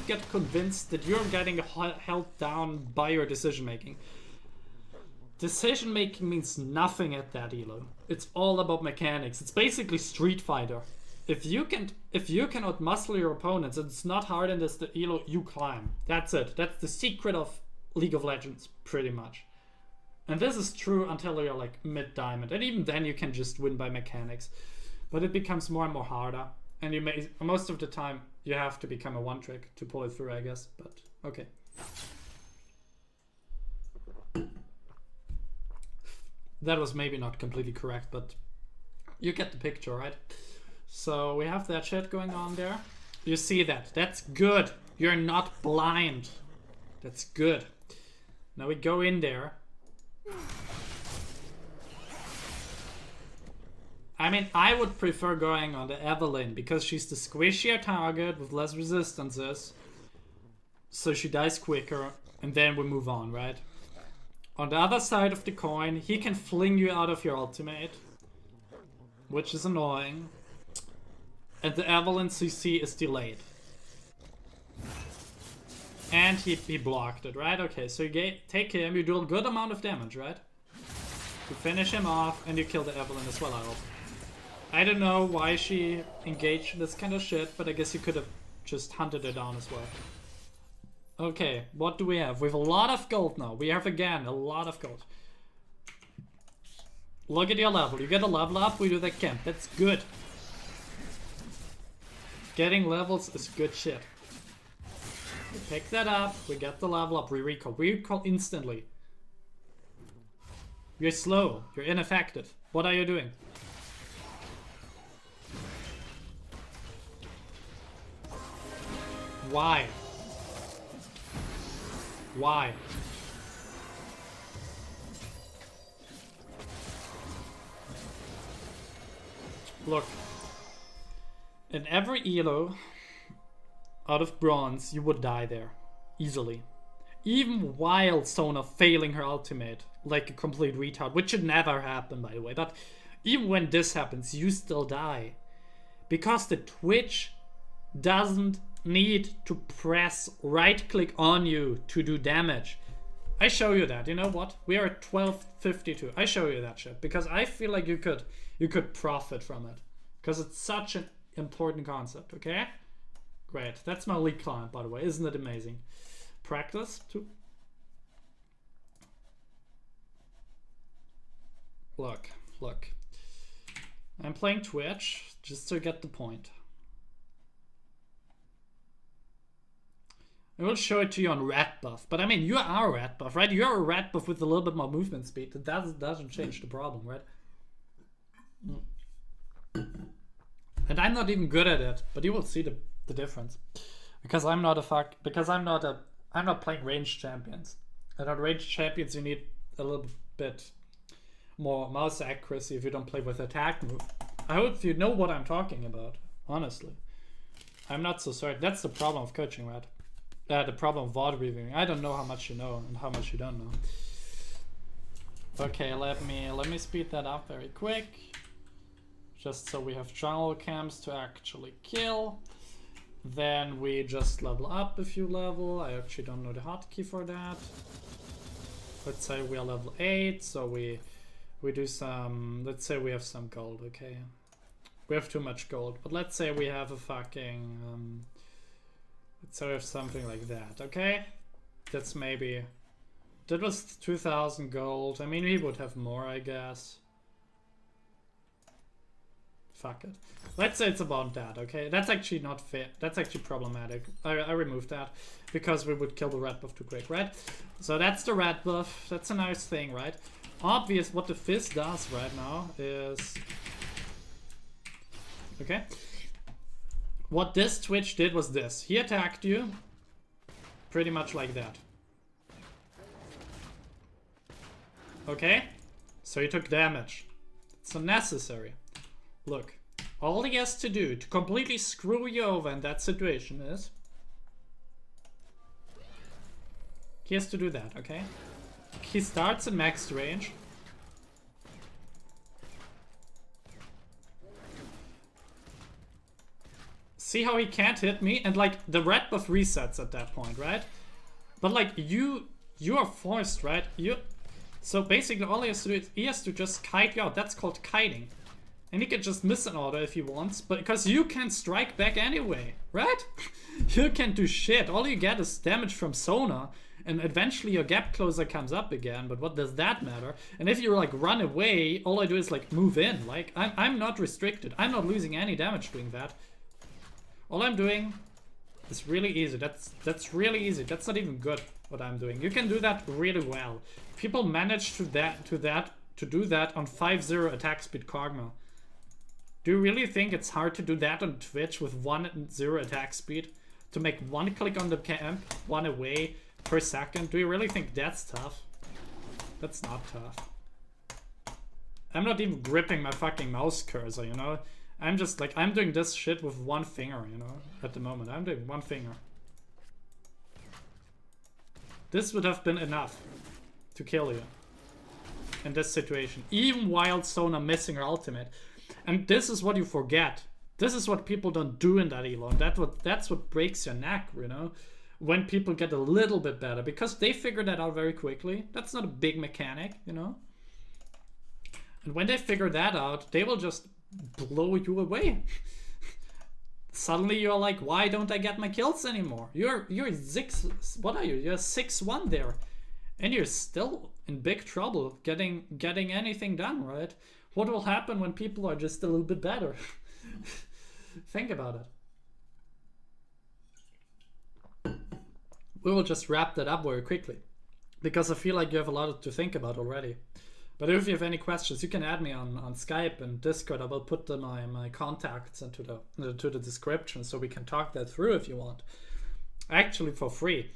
get convinced that you're getting held down by your decision making. Decision making means nothing at that elo. It's all about mechanics. It's basically Street Fighter. If you can outmuscle your opponents, and it's not hard in this elo, you climb. That's it. That's the secret of League of Legends, pretty much. And this is true until you're like mid-diamond. And even then you can just win by mechanics. But it becomes more and more harder. And you may, most of the time, you have to become a one-trick to pull it through, I guess. But, okay. That was maybe not completely correct, but you get the picture, right? So we have that shit going on there. You see that. That's good. You're not blind. That's good. Now we go in there. I mean, I would prefer going on the Evelynn, because she's the squishier target with less resistances. So she dies quicker, and then we move on, right? On the other side of the coin, he can fling you out of your ultimate, which is annoying. And the Evelynn CC is delayed. And he blocked it, right? Okay, so you take him, you do a good amount of damage, right? You finish him off, and you kill the Evelynn as well, I hope. I don't know why she engaged in this kind of shit, but I guess you could have just hunted her down as well. Okay, what do we have? We have a lot of gold now. We have, again, a lot of gold. Look at your level. You get a level up, we do the camp. That's good. Getting levels is good shit. We pick that up, we get the level up, we recall. We recall instantly. You're slow, you're ineffective. What are you doing? Why? Why? Look. In every elo out of bronze, you would die there. Easily. even while Sona failing her ultimate like a complete retard, which should never happen, by the way. But even when this happens, you still die. Because the Twitch doesn't need to press right click on you to do damage. I show you that. You know what? We are at 12:52. I show you that shit because I feel like you could profit from it because it's such an important concept. Okay, great. That's my league client, by the way. Isn't it amazing? Practice too. Look. I'm playing Twitch just to get the point. I will show it to you on red buff, but I mean, you are a red buff, right? You're a red buff with a little bit more movement speed. That doesn't change the problem, right? And I'm not even good at it, but you will see the difference. Because I'm not playing ranged champions. And on ranged champions, you need a little bit more mouse accuracy if you don't play with attack move. I hope you know what I'm talking about, honestly. I'm not so sorry. That's the problem of coaching, right? The problem of VOD reviewing. I don't know how much you know and how much you don't know. Okay, let me speed that up very quick. Just so we have jungle camps to actually kill. Then we just level up a few level. I actually don't know the hotkey for that. Let's say we are level 8, so we do some, let's say we have some gold, okay. We have too much gold, but let's say we have a fucking, let's say we have something like that, okay? That's maybe, that was 2,000 gold. I mean, we would have more, I guess. Fuck it. Let's say it's about that, okay? That's actually not fair. That's actually problematic. I removed that because we would kill the red buff too quick, right? So that's the red buff. That's a nice thing, right? Obvious what the Fizz does right now is... Okay. What this Twitch did was this. He attacked you pretty much like that. Okay? So he took damage. It's unnecessary. Look, all he has to do to completely screw you over in that situation is... He has to do that, okay? He starts in max range. See how he can't hit me? And like, the red buff resets at that point, right? But like, you are forced, right? So basically all he has to do is, he has to just kite you out. That's called kiting. And he can just miss an order if he wants, but because you can strike back anyway, right? You can't do shit. All you get is damage from Sona, and eventually your gap closer comes up again, but what does that matter? And if you like run away, all I do is like move in. Like, I'm not restricted. I'm not losing any damage doing that. All I'm doing is really easy. That's really easy. That's not even good what I'm doing. You can do that really well. People manage to do that on 5-0 attack speed Kog'Maw. Do you really think it's hard to do that on Twitch with 1-0 attack speed? To make one click on the camp, one away per second? Do you really think that's tough? That's not tough. I'm not even gripping my fucking mouse cursor, you know? I'm just like, I'm doing this shit with one finger, you know? At the moment, I'm doing one finger. This would have been enough to kill you in this situation, even while Sona missing her ultimate. And this is what you forget. This is what people don't do in that elo. And that's what breaks your neck, you know? When people get a little bit better. Because they figure that out very quickly. That's not a big mechanic, you know? And when they figure that out, they will just blow you away. Suddenly you're like, why don't I get my kills anymore? You're 6... What are you? You're 6-1 there. And you're still in big trouble getting anything done, right? What will happen when people are just a little bit better? Think about it. We will just wrap that up very quickly, because I feel like you have a lot to think about already. But if you have any questions, you can add me on Skype and Discord. I will put my contacts into the description so we can talk that through if you want. Actually for free.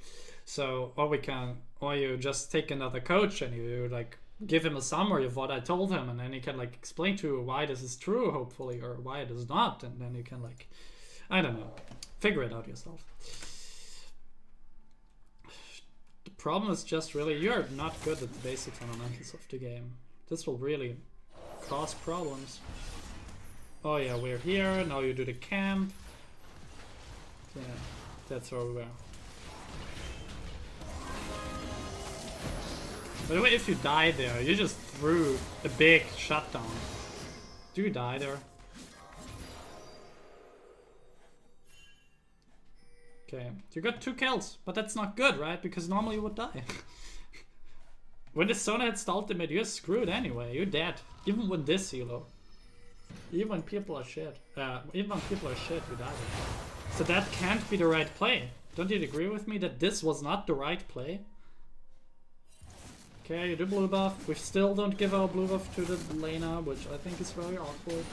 So, or you just take another coach and you like give him a summary of what I told him, and then he can like explain to you why this is true, hopefully, or why it is not, and then you can like, I don't know, figure it out yourself. The problem is just really you're not good at the basic fundamentals of the game. This will really cause problems. Oh yeah, we're here. Now you do the camp. Yeah, that's where we were. By the way, if you die there, you just threw a big shutdown. Do you die there? Okay, you got 2 kills, but that's not good, right? Because normally you would die. When the Sona hits the ultimate, you're screwed anyway. You're dead. Even with this elo. Even when people are shit. Even when people are shit, you die. So that can't be the right play. Don't you agree with me that this was not the right play? Okay, you do blue buff. We still don't give our blue buff to the Lena, which I think is very awkward.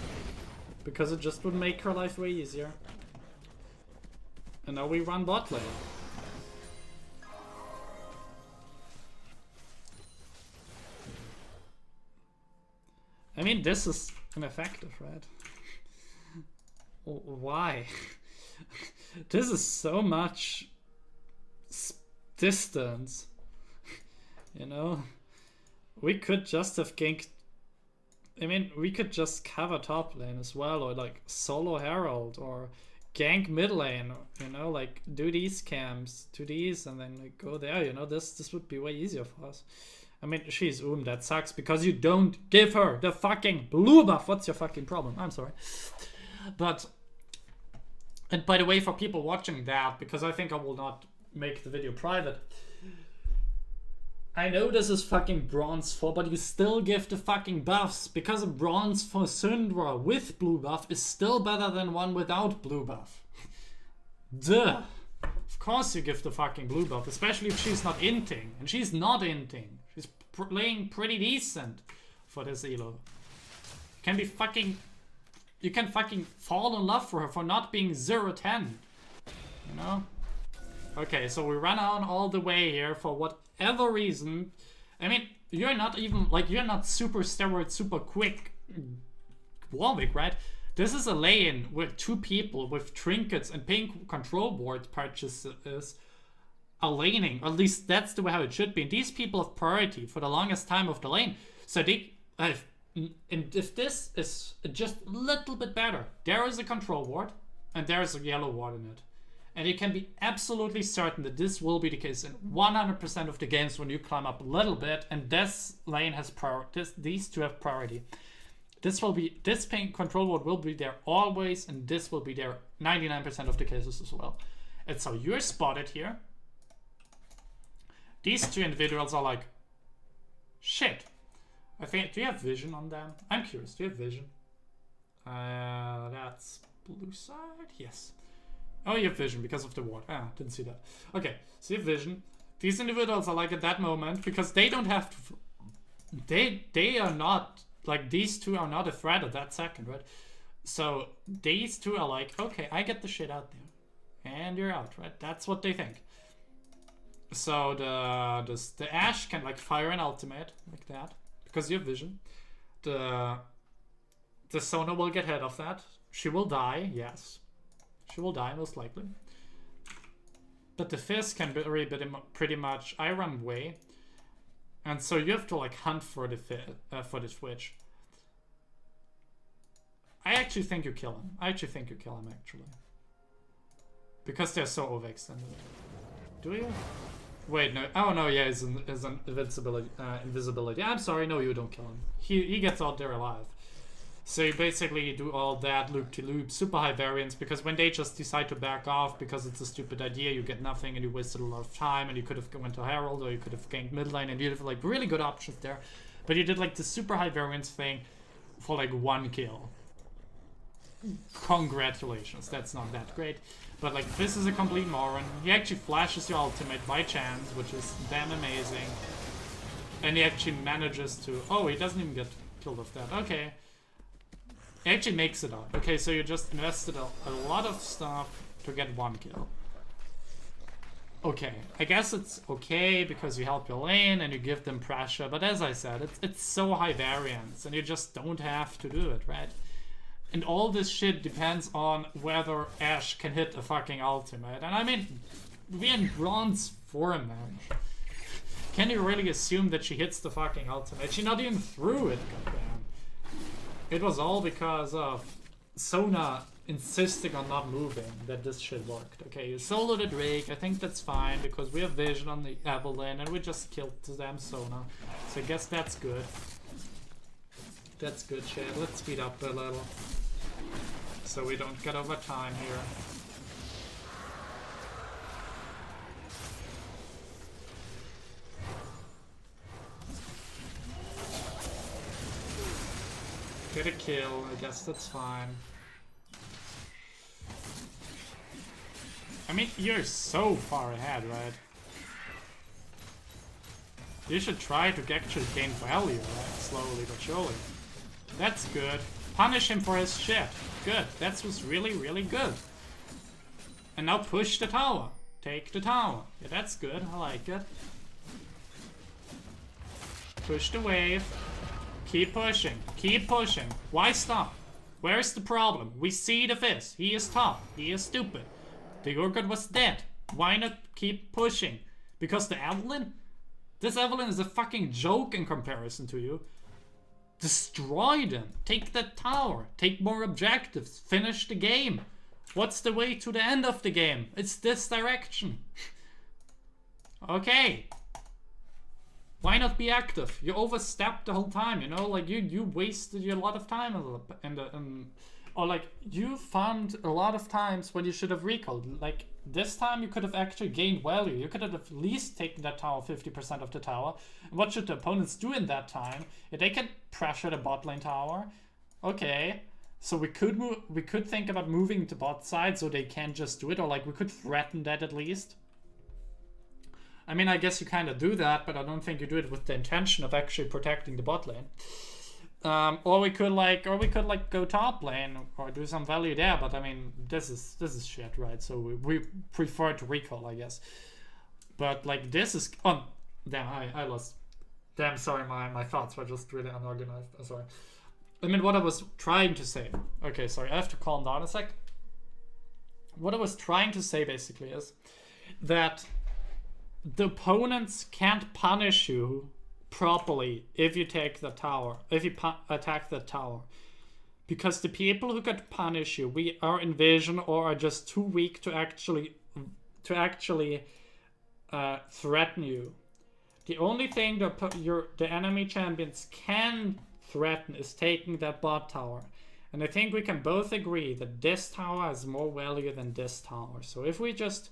Because it just would make her life way easier. And now we run bot lane. I mean, this is ineffective, right? Why? This is so much distance. You know? We could just have ganked... I mean, we could just cover top lane as well, or like solo Herald, or gank mid lane, you know, like do these camps, do these, and then like go there, you know, this would be way easier for us. I mean, she's that sucks because you don't give her the fucking blue buff. What's your fucking problem? I'm sorry. But, and by the way, for people watching that, because I think I will not make the video private, I know this is fucking bronze 4, but you still give the fucking buffs, because a bronze 4 Syndra with blue buff is still better than one without blue buff. Duh. Of course you give the fucking blue buff, especially if she's not inting. And she's not inting. She's playing pretty decent for this elo. You can fucking fall in love for her for not being 0-10. You know? Okay, so we run on all the way here for whatever reason. I mean, you're not even, like, you're not super steroid, super quick Warwick, right? This is a lane with 2 people with trinkets and paying control board purchases are laning. Or at least that's the way how it should be. And these people have priority for the longest time of the lane. So they, and if this is just a little bit better, there is a control ward and there is a yellow ward in it. And you can be absolutely certain that this will be the case in 100% of the games when you climb up a little bit and this lane has priority. These 2 have priority. This paint control ward will be there always, and this will be there 99% of the cases as well. And so you're spotted here. These 2 individuals are like, shit. I think, do you have vision on them? I'm curious, do you have vision? That's blue side, yes. Oh, you have vision because of the ward. Ah, didn't see that. Okay, so you have vision. These individuals are like at that moment, because they don't have to... They are not... Like, these 2 are not a threat at that second, right? So, these 2 are like, okay, I get the shit out there. And you're out, right? That's what they think. So, the Ashe can, like, fire an ultimate, like that. Because you have vision. The Sona will get ahead of that. She will die, yes. She will die, most likely. But the Fizz can be pretty much Iron away. And so you have to like hunt for the Twitch. I actually think you kill him. Actually. Because they're so overextended. Do you? Wait, no. Oh no, yeah, it's an invisibility. I'm sorry, no, you don't kill him. He gets out there alive. So you basically do all that loop-to-loop, super high variance, because when they just decide to back off because it's a stupid idea, you get nothing and you wasted a lot of time, and you could have went to Herald or you could have ganked mid lane and you have like really good options there. But you did like the super high variance thing for like 1 kill. Congratulations, that's not that great. But like this is a complete moron. He actually flashes your ultimate by chance, which is damn amazing. And he actually manages to... Oh, he doesn't even get killed off that. Okay. He actually makes it out. Okay, so you just invested a lot of stuff to get 1 kill. Okay, I guess it's okay because you help your lane and you give them pressure, but as I said, it's so high variance and you just don't have to do it, right? And all this shit depends on whether Ashe can hit a fucking ultimate. And I mean, we're in bronze 4, man. Can you really assume that she hits the fucking ultimate? She not even threw it, goddamn. It was all because of Sona insisting on not moving that this shit worked. Okay, you solo the Drake, I think that's fine because we have vision on the Evelyn and we just killed the damn Sona. So I guess that's good. That's good shit. Let's speed up a little so we don't get over time here. Get a kill, I guess that's fine. I mean, you're so far ahead, right? You should try to actually gain value, right? Slowly but surely. That's good. Punish him for his shit. Good. That was really, really good. And now push the tower. Take the tower. Yeah, that's good. I like it. Push the wave. Keep pushing. Keep pushing. Why stop? Where's the problem? We see the fizz. He is top. He is stupid. The Urgot was dead. Why not keep pushing? Because the Evelyn? This Evelyn is a fucking joke in comparison to you. Destroy them. Take that tower. Take more objectives. Finish the game. What's the way to the end of the game? It's this direction. Okay. Why not be active? You overstepped the whole time, you know? Like, you wasted a lot of time or like, you farmed a lot of times when you should have recalled. Like, this time you could have actually gained value. You could have at least taken that tower, 50% of the tower. And what should the opponents do in that time? If they can pressure the bot lane tower, okay. So we could think about moving to bot side so they can't just do it, or like we could threaten that at least. I mean, I guess you kind of do that, but I don't think you do it with the intention of actually protecting the bot lane. Or we could go top lane or do some value there. But I mean, this is shit, right? So we prefer to recall, I guess. But like this is damn, I lost. Damn, sorry, my thoughts were just really unorganized. Sorry. I mean, what I was trying to say. Okay, sorry, I have to calm down a sec. What I was trying to say basically is that the opponents can't punish you properly if you take the tower, if you attack the tower, because the people who could punish you, we are in vision or are just too weak to actually threaten you. The only thing the enemy champions can threaten is taking that bot tower, and I think we can both agree that this tower has more value than this tower. So if we just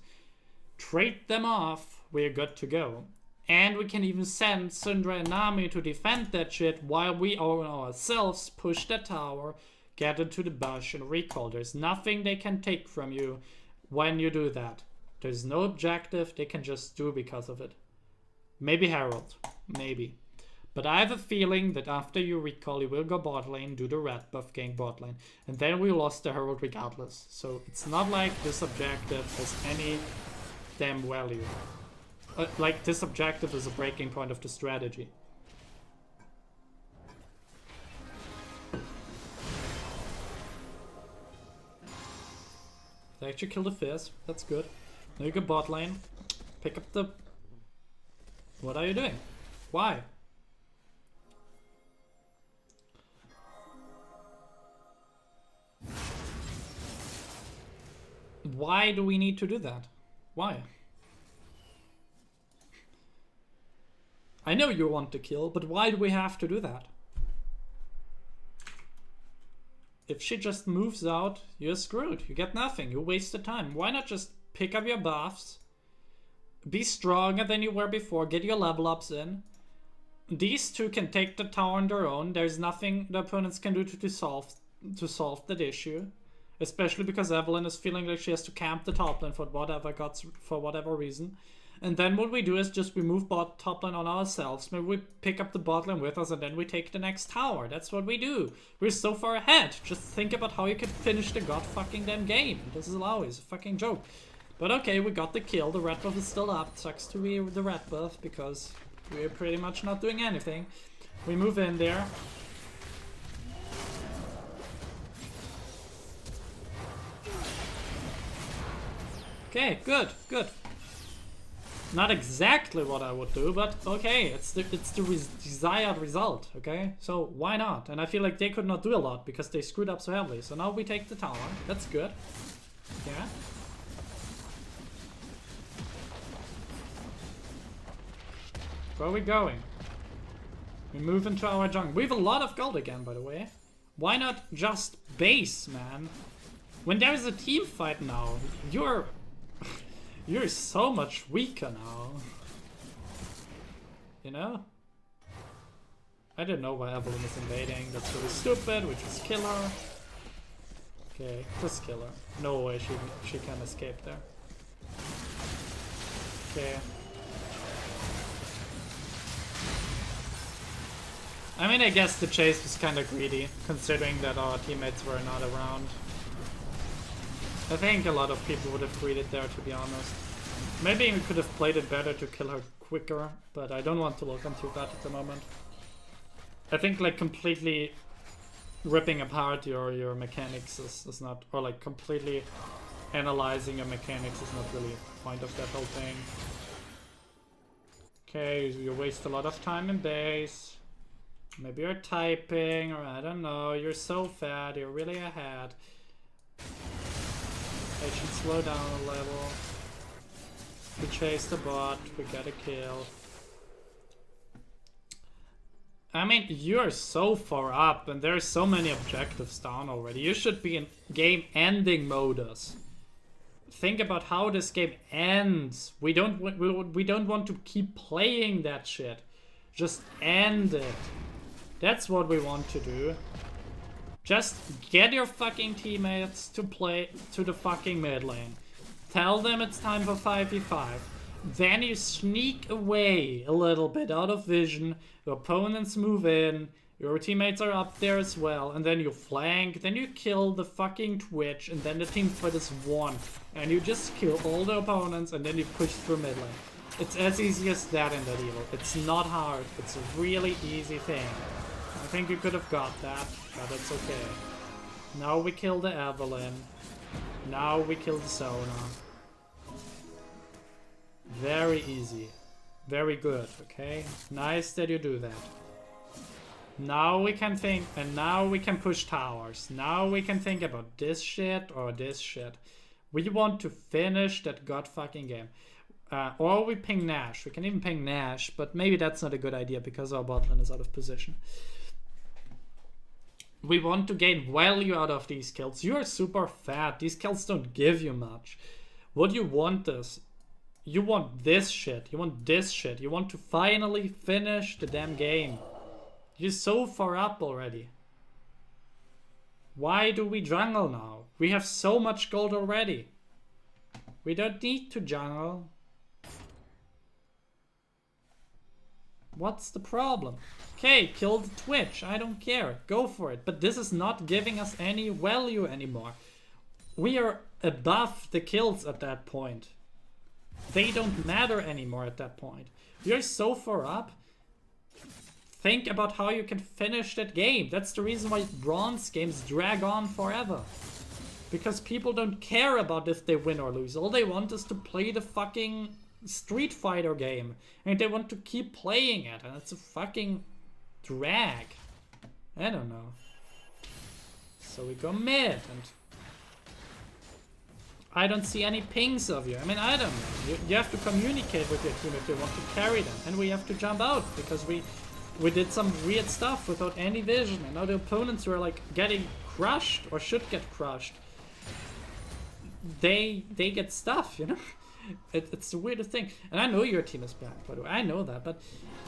trade them off, we're good to go. And we can even send Syndra and Nami to defend that shit while we ourselves push that tower, get into the bush and recall. There's nothing they can take from you when you do that. There's no objective they can just do because of it. Maybe Herald, maybe. But I have a feeling that after you recall, you will go bot lane, do the red buff, gain bot lane, and then we lost the Herald regardless. So it's not like this objective has any damn value. Like, this objective is a breaking point of the strategy. They actually killed the fizz. That's good. Now you go bot lane. Pick up the... What are you doing? Why? Why do we need to do that? Why? I know you want to kill, but why do we have to do that? If she just moves out, you're screwed. You get nothing. You wasted time. Why not just pick up your buffs, be stronger than you were before, get your level ups in. These two can take the tower on their own. There's nothing the opponents can do to solve that issue. Especially because Evelyn is feeling like she has to camp the top lane for whatever reason. And then what we do is just we move top lane on ourselves. Maybe we pick up the bot lane with us and then we take the next tower. That's what we do. We're so far ahead. Just think about how you can finish the god fucking damn game. This is always a fucking joke. But okay, we got the kill. The red buff is still up. Sucks to be the red buff because we're pretty much not doing anything. We move in there. Okay, good, good. Not exactly what I would do, but okay, it's the desired result, okay? So why not? And I feel like they could not do a lot because they screwed up so heavily. So now we take the tower. That's good. Yeah. Where are we going? We move into our jungle. We have a lot of gold again, by the way. Why not just base, man? When there's a team fight now, you're so much weaker now. You know? I didn't know why Evelyn is invading. That's really stupid. We just kill her. Okay, just kill her. No way she can escape there. Okay. I mean, I guess the chase was kind of greedy, considering that our teammates were not around. I think a lot of people would have greeted there, to be honest. Maybe we could have played it better to kill her quicker, but I don't want to look into that at the moment. I think like completely ripping apart your mechanics is not, or like completely analyzing your mechanics is not really the point of that whole thing. Okay, you waste a lot of time in base. Maybe you're typing, or I don't know. You're so fat, you're really ahead. I should slow down a level. We chase the bot, we got a kill. I mean, you're so far up, and there's so many objectives down already. You should be in game-ending modus. Think about how this game ends. We don't want to keep playing that shit. Just end it. That's what we want to do. Just get your fucking teammates to play to the fucking mid lane. Tell them it's time for 5v5. Then you sneak away a little bit out of vision. Your opponents move in. Your teammates are up there as well. And then you flank. Then you kill the fucking Twitch. And then the team fight is won. And you just kill all the opponents. And then you push through mid lane. It's as easy as that in that Evo. It's not hard. It's a really easy thing. I think you could have got that, but it's okay. Now we kill the Evelyn. Now we kill the Sona. Very easy. Very good, okay? Nice that you do that. Now we can think, and now we can push towers. Now we can think about this shit or this shit. We want to finish that god fucking game. Or we ping Nash. We can even ping Nash, but maybe that's not a good idea because our bot lane is out of position. We want to gain value out of these kills. You are super fat. These kills don't give you much. What you want is, you want this shit. You want this shit. You want to finally finish the damn game. You're so far up already. Why do we jungle now? We have so much gold already. We don't need to jungle. What's the problem? Okay, kill the Twitch. I don't care. Go for it. But this is not giving us any value anymore. We are above the kills at that point. They don't matter anymore at that point. We are so far up. Think about how you can finish that game. That's the reason why bronze games drag on forever. Because people don't care about if they win or lose. All they want is to play the fucking Street Fighter game. And they want to keep playing it. And it's a fucking drag. I don't know. So we go mid. And I don't see any pings of you. I mean, I don't know. You have to communicate with your team if you want to carry them. And we have to jump out. Because we did some weird stuff without any vision. And now the opponents were like getting crushed. Or should get crushed. They get stuff, you know? It's the weirdest thing. And I know your team is bad, by the way. I know that, but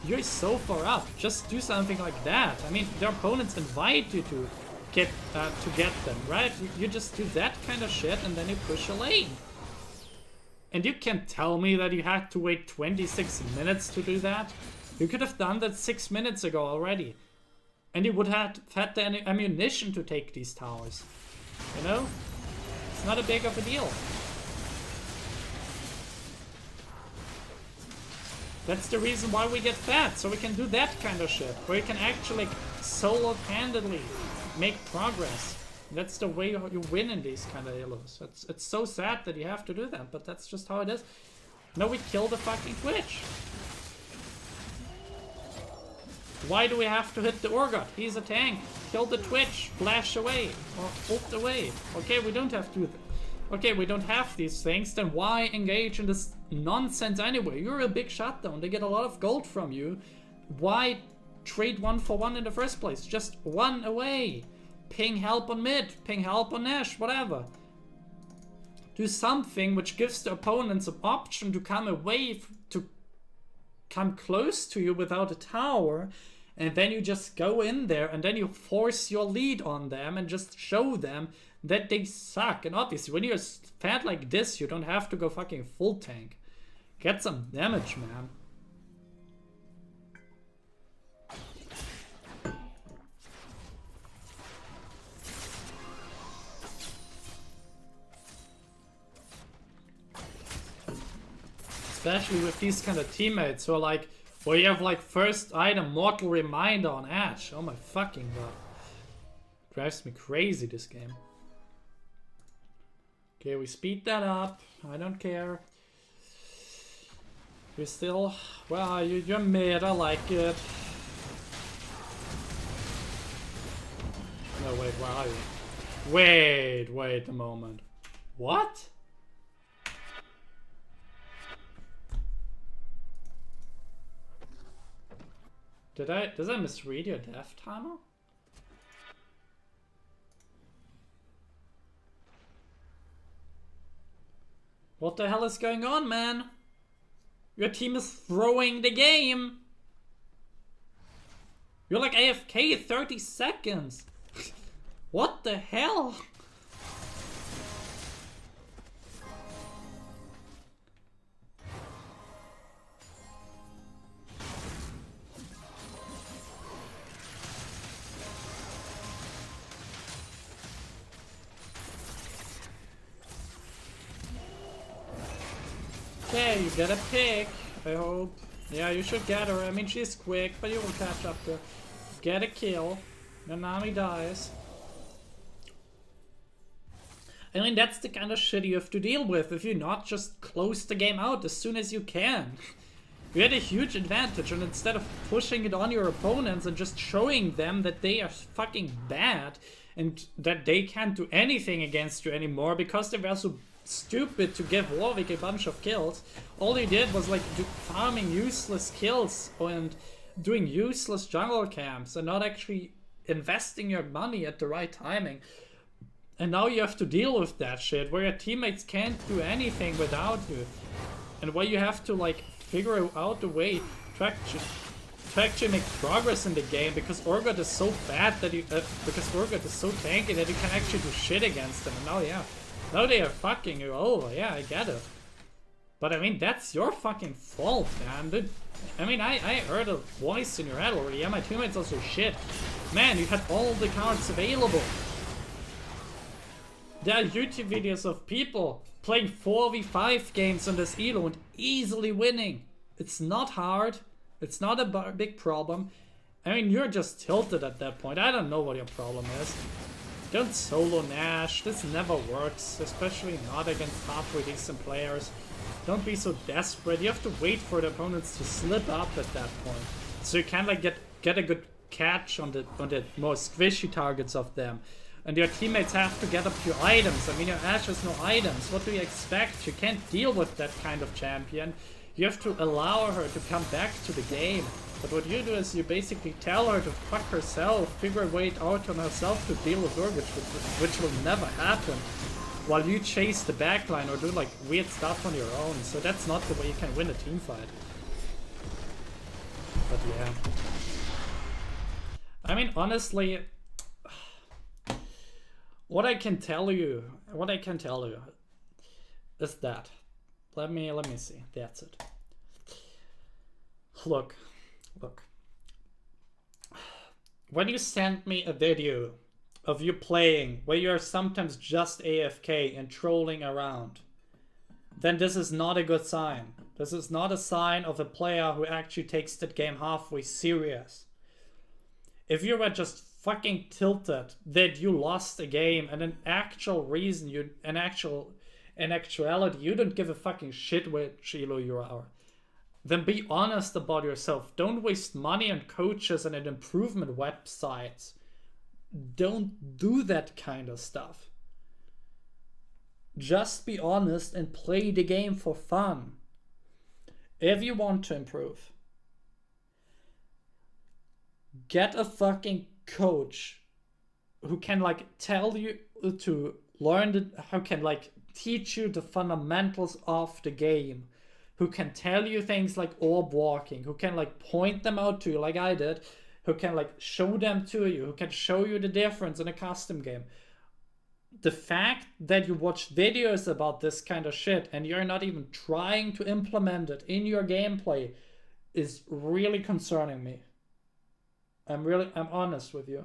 you're so far up. Just do something like that. I mean, their opponents invite you to get them, right? You just do that kind of shit, and then you push a lane. And you can't tell me that you had to wait 26 minutes to do that. You could have done that 6 minutes ago already. And you would have had the ammunition to take these towers. You know? It's not a big of a deal. That's the reason why we get fat, so we can do that kind of shit, where you can actually solo-handedly make progress. That's the way you win in these kind of elos. It's so sad that you have to do that, but that's just how it is. No, we kill the fucking Twitch. Why do we have to hit the Orgot? He's a tank. Kill the Twitch. Flash away. Or ult away. Okay, we don't have to... Okay, we don't have these things. Then why engage in this nonsense anyway? You're a big shutdown. They get a lot of gold from you. Why trade 1-for-1 in the first place? Just one away. Ping help on mid. Ping help on Nash. Whatever. Do something which gives the opponents an option to come away, to come close to you without a tower, and then you just go in there and then you force your lead on them and just show them that they suck. And obviously when you're fat like this, you don't have to go fucking full tank. Get some damage, man. Especially with these kind of teammates who are like, well, you have like first item mortal reminder on Ashe. Oh my fucking god. Drives me crazy, this game. Okay, we speed that up. I don't care. You're still... Well, you're mid. I like it. No, wait, where are you? Wait a moment. What? Did I misread your death timer? What the hell is going on, man? Your team is throwing the game. You're like AFK 30 seconds. What the hell? Okay, you get a pick, I hope. Yeah, you should get her. I mean, she's quick, but you will catch up to her. Get a kill. Nanami dies. I mean, that's the kind of shit you have to deal with if you not just close the game out as soon as you can. You had a huge advantage, and instead of pushing it on your opponents and just showing them that they are fucking bad and that they can't do anything against you anymore because they were so stupid to give Warwick a bunch of kills. All you did was like farming useless kills and doing useless jungle camps and not actually investing your money at the right timing. And now you have to deal with that shit where your teammates can't do anything without you, and where you have to like figure out a way to actually make progress in the game because Urgot is so bad that you because Urgot is so tanky that you can actually do shit against them. And now, yeah. Now they are fucking you over, yeah, I get it. But I mean, that's your fucking fault, man. Dude, I mean, I heard a voice in your head already. Yeah, my teammates are so shit. Man, you had all the cards available. There are YouTube videos of people playing 4v5 games on this elo and easily winning. It's not hard. It's not a big problem. I mean, you're just tilted at that point. I don't know what your problem is. Don't solo Nash, this never works, especially not against halfway decent players. Don't be so desperate, you have to wait for the opponents to slip up at that point. So you can like get a good catch on the more squishy targets of them. And your teammates have to get up your items. I mean, your Ashe has no items, what do you expect? You can't deal with that kind of champion. You have to allow her to come back to the game. But what you do is you basically tell her to fuck herself, figure a way out on herself to deal with Urgot, which will never happen, while you chase the backline or do like weird stuff on your own. So that's not the way you can win a team fight. But yeah. I mean, honestly, what I can tell you is that. Let me see. That's it. Look. When you send me a video of you playing where you're sometimes just AFK and trolling around, then this is not a good sign. This is not a sign of a player who actually takes that game halfway serious. If you were just fucking tilted that you lost a game and an actual in actuality you don't give a fucking shit which elo you are, then be honest about yourself. Don't waste money on coaches and on improvement websites. Don't do that kind of stuff. Just be honest and play the game for fun. If you want to improve, get a fucking coach who can like tell you to learn who can like teach you the fundamentals of the game, who can tell you things like orb walking, who can like point them out to you like I did, who can like show them to you, who can show you the difference in a custom game. The fact that you watch videos about this kind of shit and you're not even trying to implement it in your gameplay is really concerning me. I'm honest with you.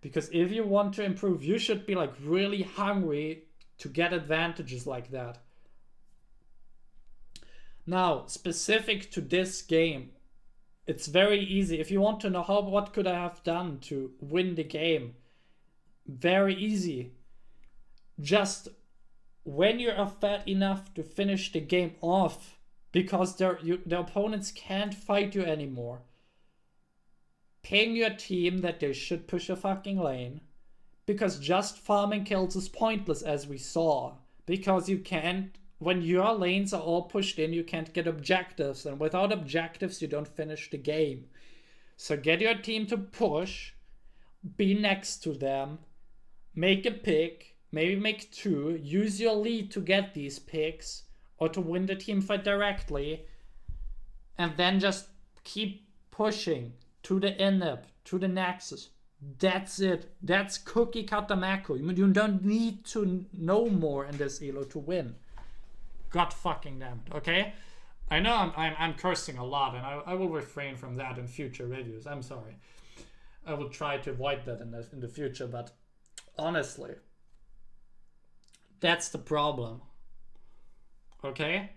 Because if you want to improve, you should be like really hungry to get advantages like that. Now, specific to this game, it's very easy. If you want to know what could I have done to win the game, very easy. Just when you are fat enough to finish the game off, because the opponents can't fight you anymore, ping your team that they should push a fucking lane, because just farming kills is pointless, as we saw, because you can't, when your lanes are all pushed in, you can't get objectives, and without objectives you don't finish the game. So get your team to push, be next to them, make a pick, maybe make 2, use your lead to get these picks or to win the team fight directly, and then just keep pushing to the inhib, to the nexus. That's it. That's cookie cutter macro. You don't need to know more in this elo to win. God fucking damn it, okay? I know I'm cursing a lot, and I will refrain from that in future reviews. I'm sorry. I will try to avoid that in the future, but honestly, that's the problem. Okay?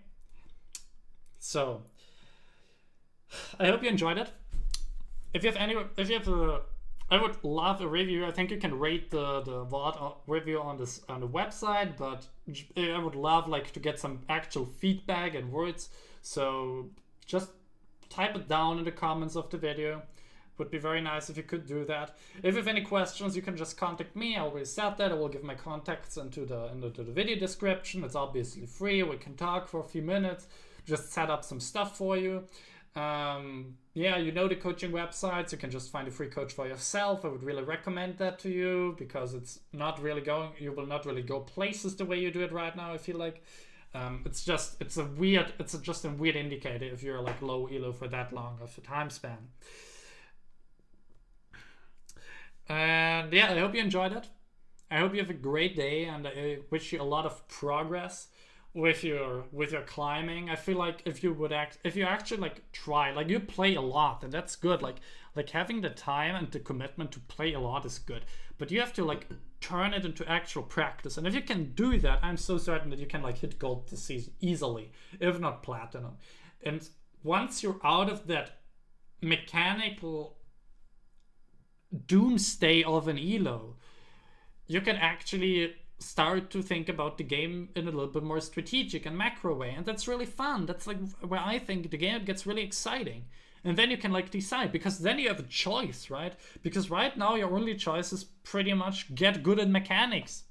So, I hope you enjoyed it. I would love a review. I think you can rate the VOD review on the website, but I would love like to get some actual feedback and words. So just type it down in the comments of the video. Would be very nice if you could do that. If you have any questions, you can just contact me. I already said that. I will give my contacts into the video description. It's obviously free. We can talk for a few minutes. Just set up some stuff for you. Yeah, you know the coaching websites. You can just find a free coach for yourself. I would really recommend that to you, because it's not really you will not really go places the way you do it right now, I feel like. It's just a weird indicator if you're like low elo for that long of a time span. And yeah, I hope you enjoyed it. I hope you have a great day, and I wish you a lot of progress with your climbing. I feel like if you actually like try, like you play a lot, and that's good. Like having the time and the commitment to play a lot is good, but you have to like turn it into actual practice. And if you can do that, I'm so certain that you can like hit gold this season easily, if not platinum. And once you're out of that mechanical doomsday of an elo, you can actually start to think about the game in a little bit more strategic and macro way, and that's really fun. That's like where I think the game gets really exciting. And then you can like decide, because then you have a choice, right? Because right now your only choice is pretty much get good at mechanics.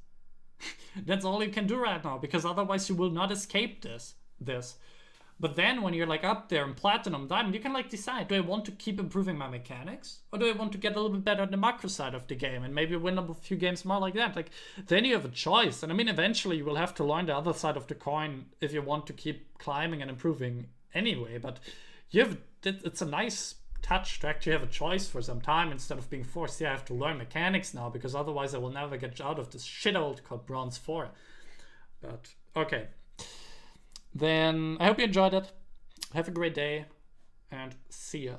That's all you can do right now, because otherwise you will not escape this. But then when you're like up there in platinum, diamond, you can like decide, do I want to keep improving my mechanics, or do I want to get a little bit better on the macro side of the game and maybe win a few games more like that? Like, then you have a choice. And I mean, eventually you will have to learn the other side of the coin if you want to keep climbing and improving anyway. But it's a nice touch to actually have a choice for some time, instead of being forced, yeah, I have to learn mechanics now, because otherwise I will never get out of this shithole called Bronze 4. But okay. Then I hope you enjoyed it. Have a great day, and see ya.